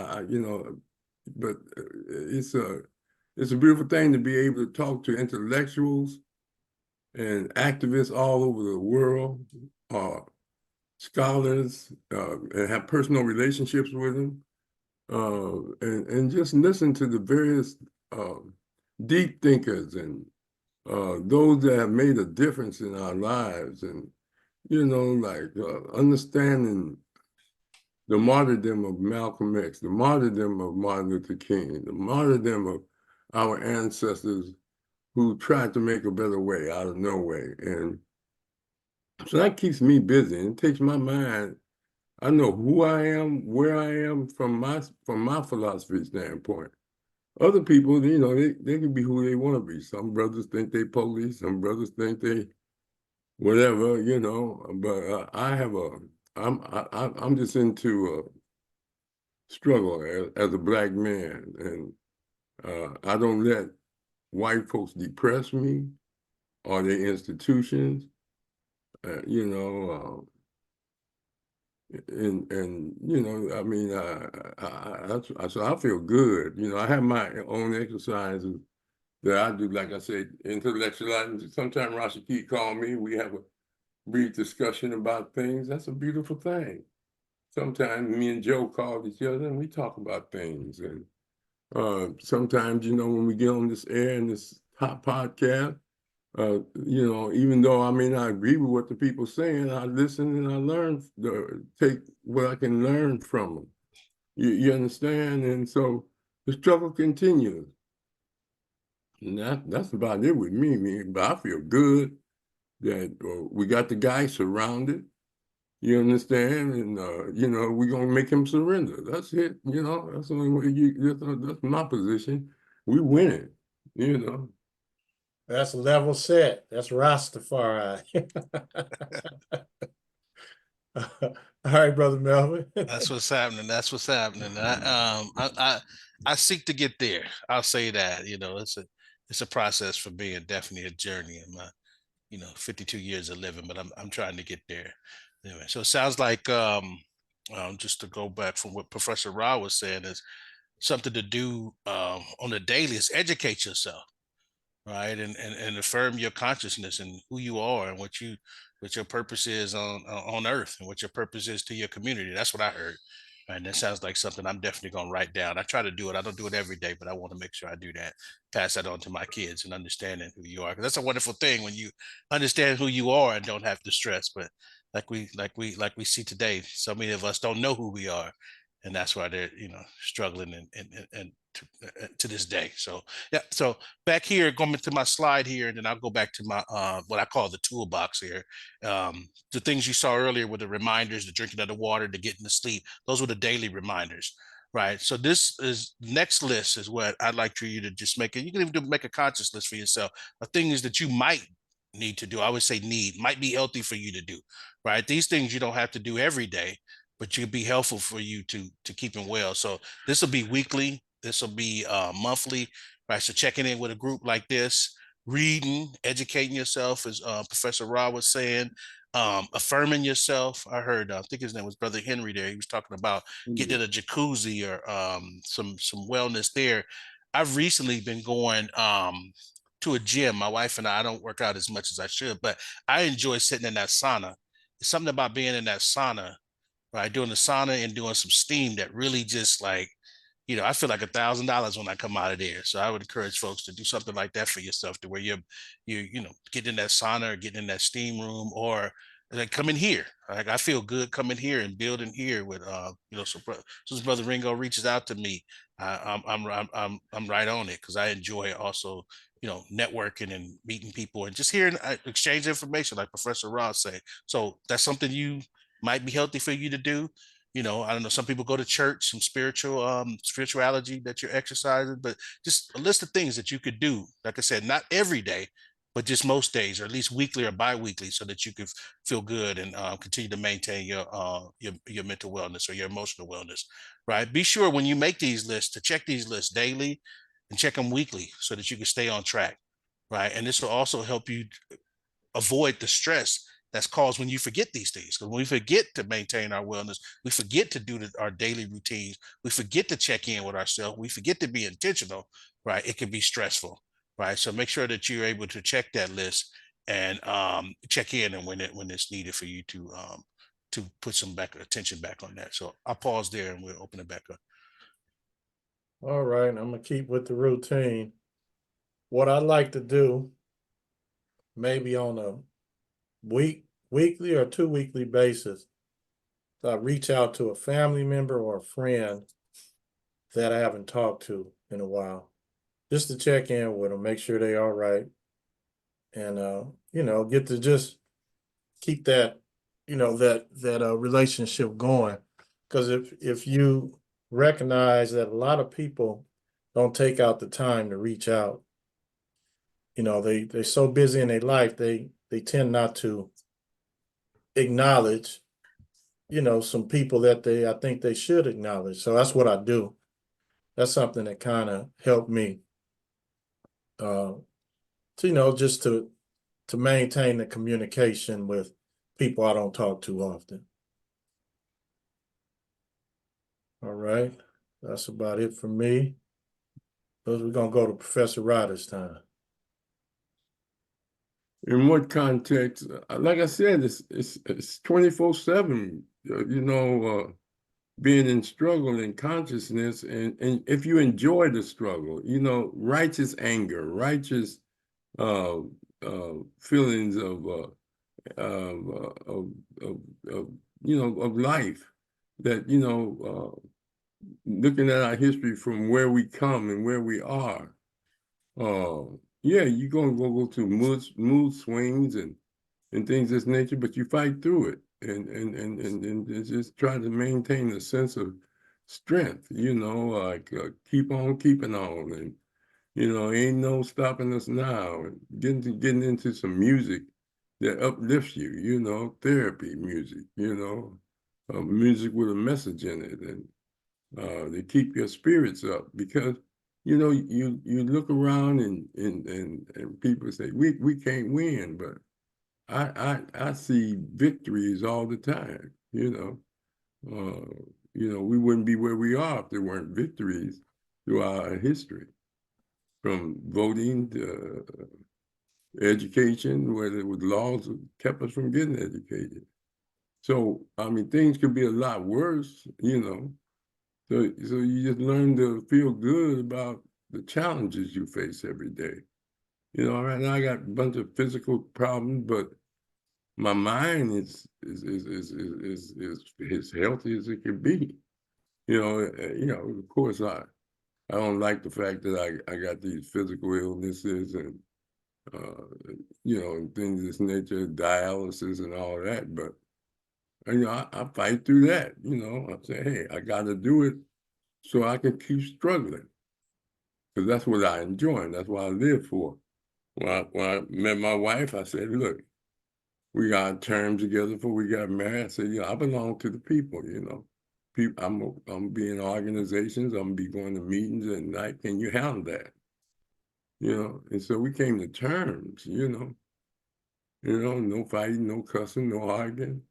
it's a beautiful thing to be able to talk to intellectuals and activists all over the world, scholars, and have personal relationships with them, and just listen to the various deep thinkers and those that have made a difference in our lives, and understanding the martyrdom of Malcolm X, the martyrdom of Martin Luther King, the martyrdom of our ancestors who tried to make a better way out of no way. And so that keeps me busy and takes my mind. I know who I am, where I am from my philosophy standpoint. Other people, they can be who they want to be. Some brothers think they police, some brothers think they whatever, but I'm just into struggle as a Black man, and I don't let white folks depress me or their institutions, so I feel good. I have my own exercises that I do, like I said, intellectualizing. Sometimes Rashaki call me, we have a brief discussion about things. That's a beautiful thing. Sometimes me and Joe call each other and we talk about things. And sometimes, when we get on this air and this hot podcast, even though I may not agree with what the people saying, I listen and I learn, take what I can learn from them. You understand? And so the struggle continues. And that's about it with me, man. But I feel good that we got the guy surrounded. You understand? And we're gonna make him surrender. That's it. That's the only way that's my position. We win it. That's level set. That's Rastafari. All right, Brother Melvin. That's what's happening. That's what's happening. I seek to get there. I'll say that. It's a process for me and definitely a journey in my 52 years of living, but I'm trying to get there. Anyway, so it sounds like just to go back from what Professor Ra was saying is something to do on a daily is educate yourself, right? And affirm your consciousness and who you are and what your purpose is on earth and what your purpose is to your community. That's what I heard. And that sounds like something I'm definitely going to write down. I try to do it. I don't do it every day, but I want to make sure I do that. Pass that on to my kids and understanding who you are. Because that's a wonderful thing when you understand who you are and don't have to stress. But like we see today, so many of us don't know who we are, and that's why they're struggling and to this day. So yeah. So back here, going to my slide here, and then I'll go back to my what I call the toolbox here. The things you saw earlier were the reminders, the drinking of the water, the getting to sleep. Those were the daily reminders, right? So this is next list is what I'd like for you to just make it. You can even make a conscious list for yourself of things that you might need to do. I would say might be healthy for you to do, right? These things you don't have to do every day, but you'd be helpful for you to keep them well. So this will be weekly. This will be monthly, right? So checking in with a group like this, reading, educating yourself, as Professor Ra was saying, affirming yourself. I heard, I think his name was Brother Henry there. He was talking about getting in a jacuzzi or some wellness there. I've recently been going to a gym. My wife and I don't work out as much as I should, but I enjoy sitting in that sauna. It's something about being in that sauna, right? Doing the sauna and doing some steam that really just like, I feel like $1,000 when I come out of there. So I would encourage folks to do something like that for yourself, to where you get in that sauna or getting in that steam room, or like come in here. Like I feel good coming here and building here with so Brother Ringo reaches out to me, I'm right on it, because I enjoy also networking and meeting people and just hearing exchange information, like Professor Ross say. So that's something you might be healthy for you to do. I don't know, some people go to church, some spirituality that you're exercising, but just a list of things that you could do. Like I said, not every day, but just most days, or at least weekly or bi-weekly, so that you could feel good and continue to maintain your mental wellness or your emotional wellness, right? Be sure when you make these lists to check these lists daily and check them weekly, so that you can stay on track, right? And this will also help you avoid the stress that's caused when you forget these things. Because when we forget to maintain our wellness, we forget to do our daily routines, we forget to check in with ourselves, we forget to be intentional, right? It can be stressful, right? So make sure that you're able to check that list and check in, and when it's needed for you to put some attention back on that. So I'll pause there and we'll open it back up. All right, I'm gonna keep with the routine. What I like to do, maybe on a weekly or 2 weekly basis, I reach out to a family member or a friend that I haven't talked to in a while, just to check in with them, make sure they're all right, and get to just keep that relationship going. Because if you recognize that a lot of people don't take out the time to reach out, they're so busy in their life, they tend not to acknowledge some people that I think they should acknowledge. So that's what I do. That's something that kind of helped me just to maintain the communication with people I don't talk to often. All right, that's about it for me. We're gonna go to Professor Ra this time. In what context? Like I said, it's 24/7. Being in struggle and consciousness, and if you enjoy the struggle, righteous anger, righteous feelings of life, that looking at our history from where we come and where we are. Yeah, you're gonna go through mood swings and things of this nature, but you fight through it. and just try to maintain a sense of strength, like keep on keeping on, and ain't no stopping us now. And getting into some music that uplifts you, therapy music, music with a message in it, and to keep your spirits up, because you look around and people say we can't win, but I see victories all the time. We wouldn't be where we are if there weren't victories throughout our history, from voting to education, where there was laws that kept us from getting educated. So, I mean, things could be a lot worse, So you just learn to feel good about the challenges you face every day. Right now I got a bunch of physical problems, but my mind is as healthy as it can be. Of course I don't like the fact that I got these physical illnesses and and things of this nature, dialysis and all that, but I fight through that. I say, hey, I got to do it so I can keep struggling, because that's what I enjoy and that's what I live for. When I met my wife, I said, look, we got terms together before we got married. I said, I belong to the people, I'm be in organizations, I'm be going to meetings at night. Can you handle that? And so we came to terms, no fighting, no cussing, no arguing.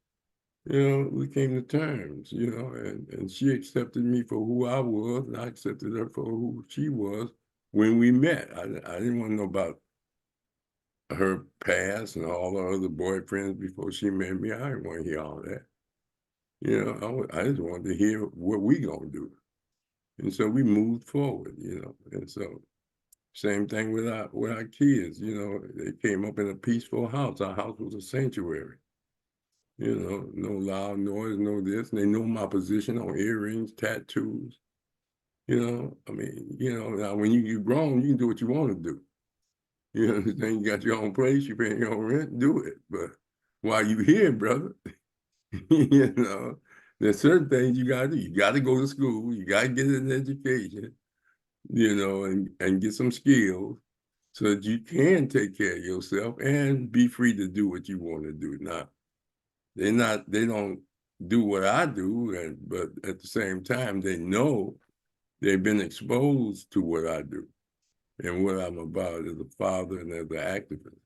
We came to terms, and she accepted me for who I was, and I accepted her for who she was when we met. I didn't want to know about her past and all her other boyfriends before she met me. I didn't want to hear all that. I just wanted to hear what we gonna do. And so we moved forward, and so same thing with our kids, they came up in a peaceful house. Our house was a sanctuary. No loud noise, no this. And they know my position on earrings, tattoos. I mean, now when you're grown, you can do what you want to do. You understand? You got your own place, you pay your own rent, do it. But while you here, brother, there's certain things you gotta do. You gotta go to school, you gotta get an education, and get some skills so that you can take care of yourself and be free to do what you want to do. Now, they don't do what I do, but at the same time, they know they've been exposed to what I do and what I'm about as a father and as an activist.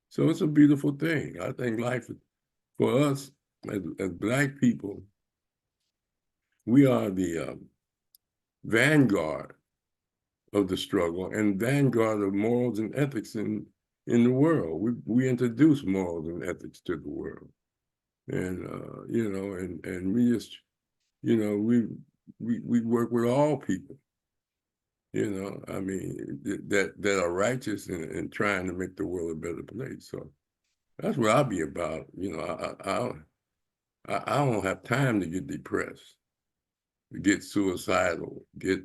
So it's a beautiful thing. I think life for us as Black people, we are the vanguard of the struggle and vanguard of morals and ethics in the world. We introduce morals and ethics to the world. And and we just, we work with all people, I mean, that are righteous and trying to make the world a better place. So that's what I'll be about. I don't have time to get depressed, get suicidal, get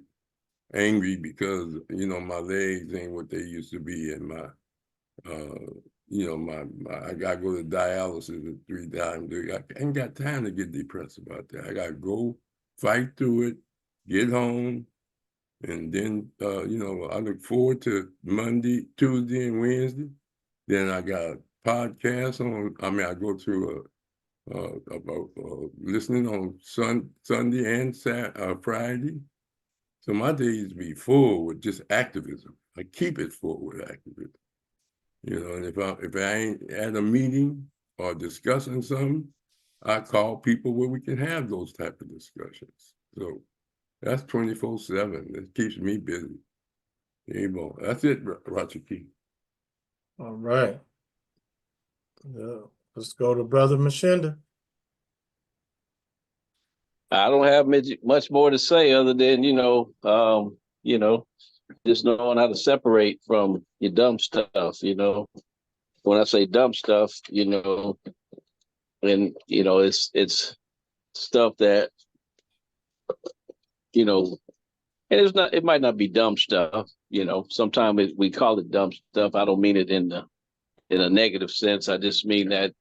angry because, my legs ain't what they used to be, and I gotta go to dialysis 3 times. I ain't got time to get depressed about that. I gotta go fight through it, get home, and then I look forward to Monday, Tuesday, and Wednesday. Then I got a podcast on. I mean, I go to about listening on Sunday and Friday. So my days be full with just activism. I keep it full with activism. And if I ain't at a meeting or discussing something, I call people where we can have those type of discussions. So that's 24/7. It keeps me busy. Amen. That's it, Rashaki. All right. Yeah. Let's go to Brother Mshinda. I don't have much more to say other than, just knowing how to separate from your dumb stuff, When I say dumb stuff, and it's stuff that, and it might not be dumb stuff, Sometimes we call it dumb stuff. I don't mean it in a negative sense. I just mean that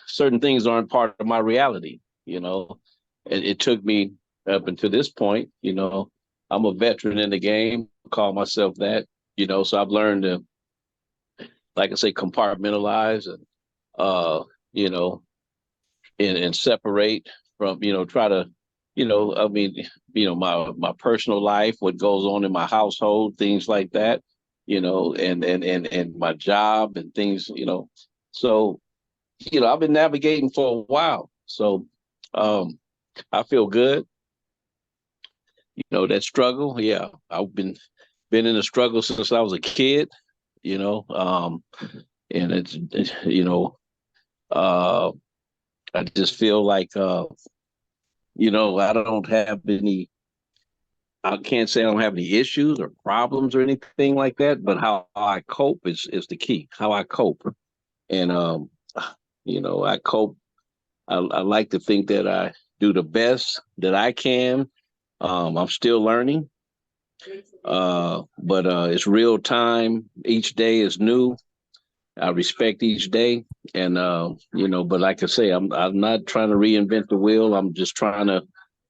certain things aren't part of my reality. It took me up until this point. I'm a veteran in the game, call myself that. So I've learned to, like I say, compartmentalize and you know and separate from, try to, I mean, my personal life, what goes on in my household, things like that, and my job and things, so, I've been navigating for a while. So I feel good. That struggle, yeah, I've been in a struggle since I was a kid, and uh I just feel like I don't have any, I can't say I don't have any issues or problems or anything like that, but how I cope is the key. How I cope. And I cope. I like to think that I do the best that I can. I'm still learning. But it's real time. Each day is new. I respect each day. And but like I say, I'm not trying to reinvent the wheel. I'm just trying to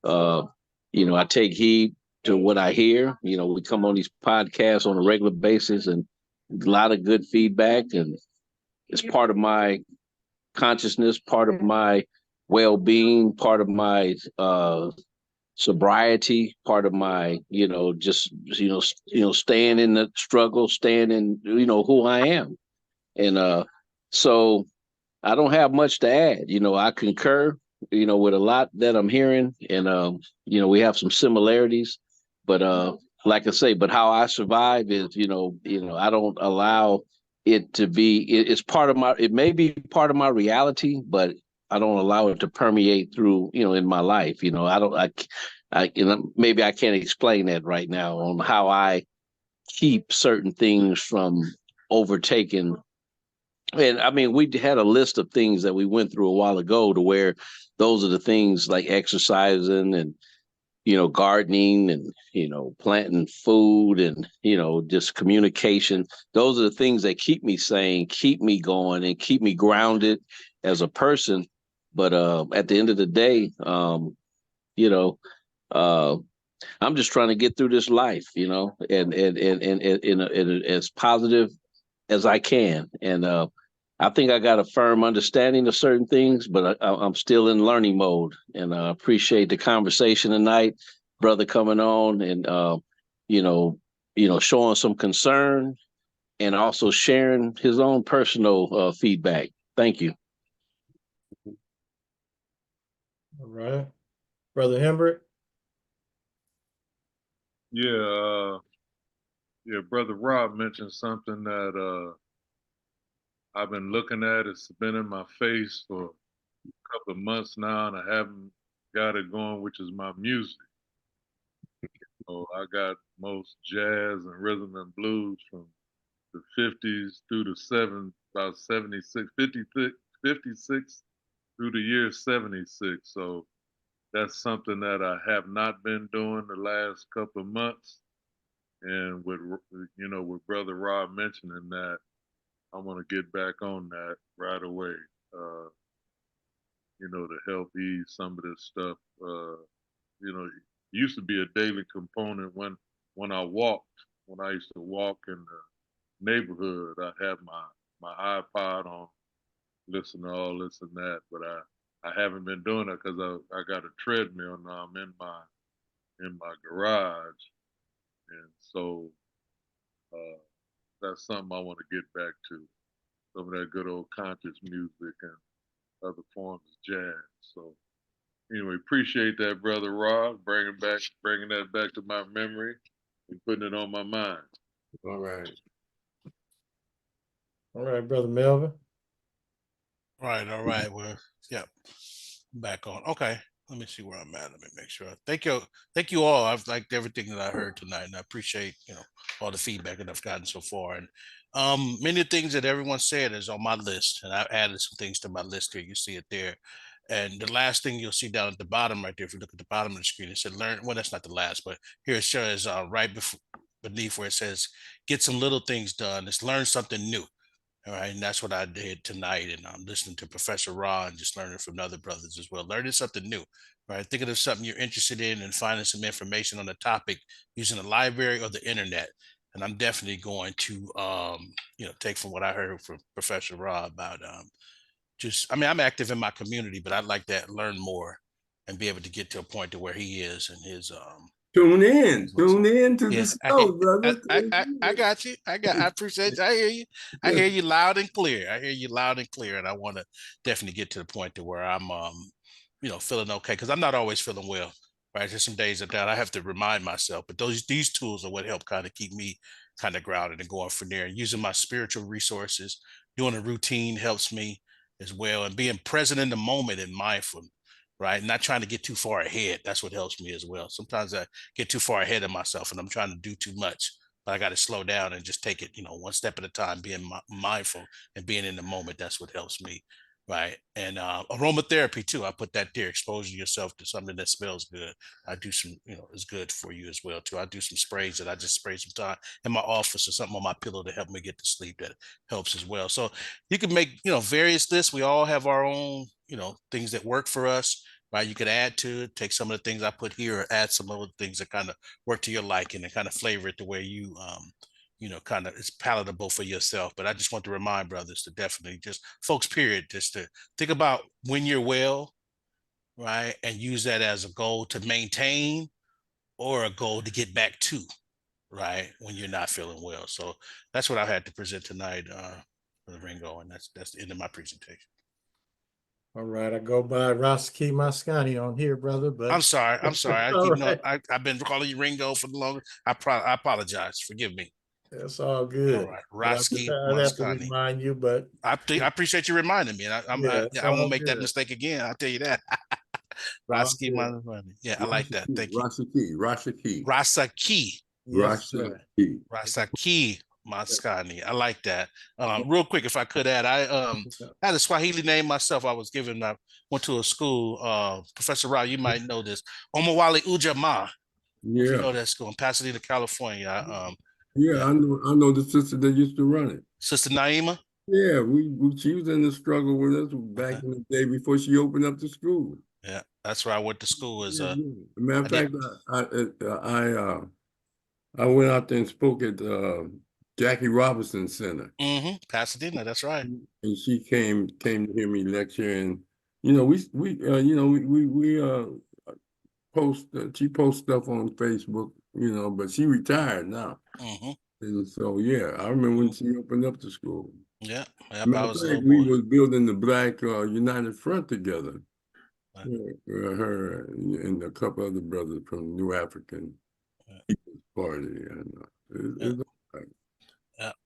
I take heed to what I hear. We come on these podcasts on a regular basis, and a lot of good feedback, and it's part of my consciousness, part of my well-being, part of my sobriety, part of my just staying in the struggle, staying in who I am. And so I don't have much to add. I concur, with a lot that I'm hearing, and we have some similarities, but like I say, but how I survive is, I don't allow it to be. It's part of my. It may be part of my reality, but I don't allow it to permeate through, in my life. I don't. Maybe I can't explain that right now on how I keep certain things from overtaking. And I mean, we had a list of things that we went through a while ago, to where those are the things like exercising and, gardening and, planting food and, just communication. Those are the things that keep me sane, keep me going, and keep me grounded as a person. But at the end of the day, uh, I'm just trying to get through this life, and as positive as I can. And I think I got a firm understanding of certain things, but I'm still in learning mode. And I appreciate the conversation tonight, brother, coming on and showing some concern and also sharing his own personal feedback. Thank you. All right. Brother Hembrick. Yeah, Brother Rob mentioned something that I've been looking at. It's been in my face for a couple of months now, and I haven't got it going, which is my music. So I got most jazz and rhythm and blues from the 50s through the about 76, 56 through the year 76. So that's something that I have not been doing the last couple of months. And with Brother Rob mentioning that, I want to get back on that right away. To help ease some of this stuff. It used to be a daily component when I walked. When I used to walk in the neighborhood, I had my iPod on, listen to all this and that. But I haven't been doing that because I got a treadmill now. I'm in my garage, and so that's something I want to get back to. Some of that good old conscious music and other forms of jazz. So anyway, appreciate that, Brother Rob, bringing that back to my memory and putting it on my mind. All right. All right, Brother Melvin. All right. Well, yep. Back on. Okay. Let me see where I'm at. Let me make sure. Thank you all. I've liked everything that I heard tonight, and I appreciate all the feedback that I've gotten so far. And many things that everyone said is on my list, and I've added some things to my list here. You see it there. And the last thing you'll see down at the bottom right there, if you look at the bottom of the screen, it said learn. Well, that's not the last, but here it shows right beneath where it says get some little things done. It's learn something new. All right, and that's what I did tonight. And I'm listening to Professor Ra and just learning from other brothers as well. Learning something new, right? Thinking of something you're interested in and finding some information on the topic using the library or the internet. And I'm definitely going to, take from what I heard from Professor Ra about I'm active in my community, but I'd like to learn more and be able to get to a point to where he is and his Tune in to the yeah, show, brother. I got you. I appreciate you. I hear you. I hear you loud and clear. I hear you loud and clear. And I want to definitely get to the point to where I'm feeling okay. Cause I'm not always feeling well. Right. There's some days that I have to remind myself. But these tools are what help kind of keep me kind of grounded and going from there. And using my spiritual resources, doing a routine helps me as well. And being present in the moment and mindful, right? Not trying to get too far ahead. That's what helps me as well. Sometimes I get too far ahead of myself and I'm trying to do too much, but I got to slow down and just take it, one step at a time, being mindful and being in the moment. That's what helps me. Right. And aromatherapy too. I put that there, exposing yourself to something that smells good. I do some, is good for you as well too. I do some sprays that I just spray some time in my office or something on my pillow to help me get to sleep. That helps as well. So you can make, various lists. We all have our own, things that work for us, right? You could add to it, take some of the things I put here, or add some other things that kind of work to your liking and kind of flavor it the way you, kind of it's palatable for yourself. But I just want to remind brothers to definitely just folks, period, just to think about when you're well, right? And use that as a goal to maintain or a goal to get back to, right? When you're not feeling well. So that's what I had to present tonight, for the Ringo. And that's the end of my presentation. All right, I go by Rashaki Maskani on here, brother. But I'm sorry. I all keep right. I've been calling you Ringo for the longest. I apologize. Forgive me. That's all All good. right, But I just Rashaki I'd have to Maskani. remind you, but I appreciate you reminding me, and yeah, it's I won't all make that good. mistake again. I'll tell you that. All Rashaki good. Maskani. Yeah, I like that. Thank you. Rashaki. Rasaki. Yes, sir. Rashaki Maskani. I like that. Real quick, if I could add, I had a Swahili name myself. I went to a school. Professor Rao, you might know this. Omawale Ujamaa. If you Yeah. know that school in Pasadena, California. Yeah, Yeah. I know the sister that used to run it. Sister Naima. Yeah, she was in the struggle with us back in the day before she opened up the school. Yeah, that's where I went to school. As Yeah, yeah. Matter I of did. fact, I went out there and spoke at Jackie Robinson Center, Pasadena. That's right. and she came to hear me lecture, and we post she posts stuff on Facebook, but she retired now, and so yeah, I remember when she opened up the school. Yeah, I Matter of was a fact, little we boy. was building the Black United Front together. Right. Her and a couple other brothers from New African People's Party, and it's all right.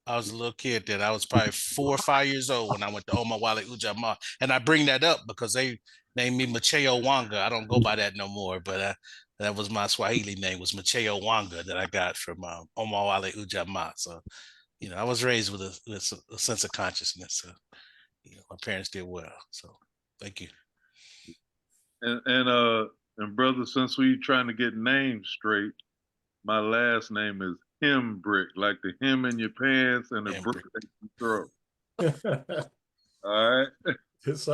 I was a little kid then. I was probably 4 or 5 years old when I went to Omawale Ujamaa. And I bring that up because they named me Macheo Wanga. I don't go by that no more, but that was my Swahili name, was Macheo Wanga, that I got from Omawale Ujamaa. So, I was raised with a sense of consciousness. So, my parents did well. So thank you. And brother, since we trying to get names straight, my last name is Hembrick, like the hem in your pants and the brick in your throat. All right. It's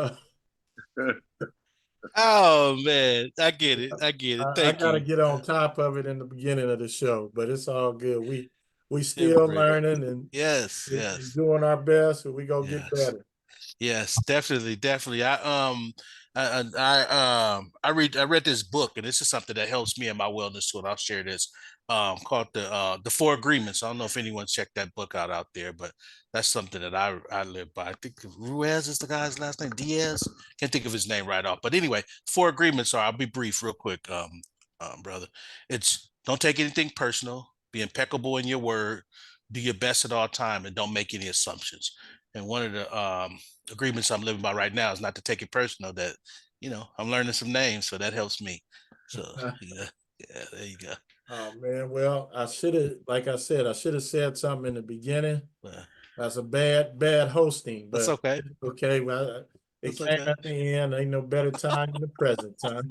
Oh man, I get it. I I Thank gotta you. get on top of it in the beginning of the show, but it's all good. We still Hembrick. learning and Yes, yes. doing our best, and we gonna get Yes. better. Yes, definitely. I read this book, and this is something that helps me in my wellness too. And I'll share this. Called the Four Agreements. I don't know if anyone checked that book out there, but that's something that I live by. I think Ruiz is the guy's last name. Diaz. Can't think of his name right off. But anyway, Four Agreements are. I'll be brief, real quick, brother. It's don't take anything personal. Be impeccable in your word. Do your best at all time, and don't make any assumptions. And one of the agreements I'm living by right now is not to take it personal. That I'm learning some names, so that helps me. So yeah, there you go. Oh man, well, I should have, like I said, I should have said something in the beginning. That's a bad hosting, That's but okay. okay. Well, it That's came okay. at the end. Ain't no better time than the present time.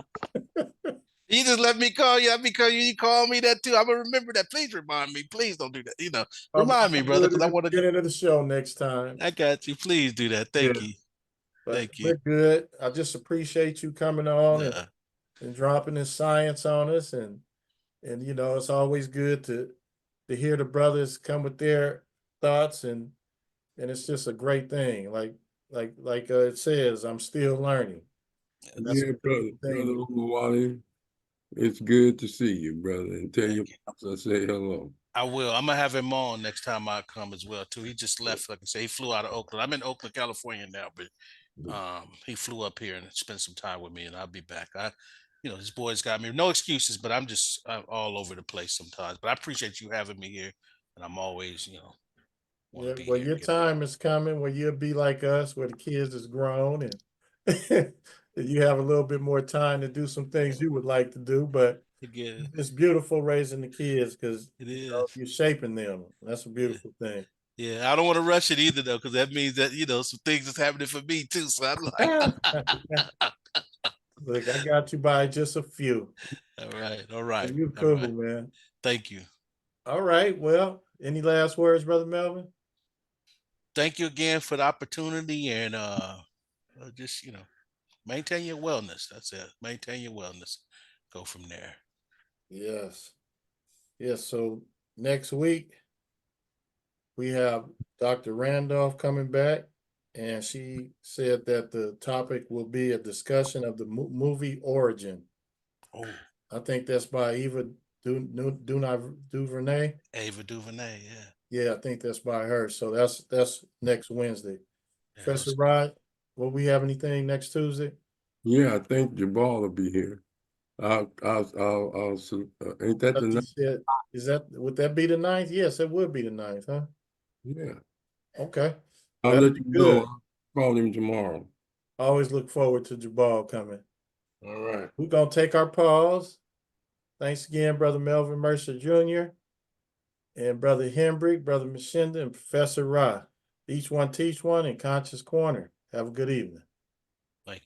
You just let me call you. Because you call me that too. I'm gonna remember that. Please remind me. Please don't do that. Remind me, I'll brother, do it because I at want the to. beginning of the show next time. I got you. Please do that. Yeah. Thank you. But Thank you. we're good. I just appreciate you coming on Yeah. and dropping this science on us, and it's always good to hear the brothers come with their thoughts, and it's just a great thing. Like it says, I'm still learning. And that's a Yeah, brother, beautiful brother thing. Oluwale, it's good to see you, brother, and tell your Thank you. pops I say hello. I will. I'm gonna have him on next time I come as well too. He just left, like I say, he flew out of Oakland. I'm in Oakland, California now, but he flew up here and spent some time with me, and I'll be back. His boys got me. No excuses, but I'm all over the place sometimes. But I appreciate you having me here, and I'm always, want Yeah, to be well, here your and get it in. time is coming where you'll be like us, where the kids is grown and you have a little bit more time to do some things you would like to do. But Again, it's beautiful raising the kids because it is. you're shaping them. That's a Yeah. beautiful thing. Yeah, I don't want to rush it either though, because that means that some things is happening for me too. So I'm like, Look, I got you by just a few. all right, all right, You all cool, right. man. Thank you. All right. Well, any last words, Brother Melvin? Thank you again for the opportunity, and just maintain your wellness. That's it. Maintain your wellness. Go from there. Yes. Yes. So next week we have Dr. Randolph coming back, and she said that the topic will be a discussion of the movie Origin. Oh, I think that's by Eva DuVernay. Ava DuVernay. Yeah. Yeah, I think that's by her. So that's next Wednesday. Yeah, Professor Rod, will we have anything next Tuesday? Yeah, I think Jabal will be here. Ain't that the He night? said, would that be the 9th? Yes, it would be the 9th, huh? Yeah. Okay. I'll That'll let be you know. good. I'll call him tomorrow. I always look forward to Jabal coming. All right. We're going to take our pause. Thanks again, Brother Melvin Mercer Jr. and Brother Hembrick, Brother Mshinda, and Professor Rahh. Each one teach one in Conscious Corner. Have a good evening. Thank you.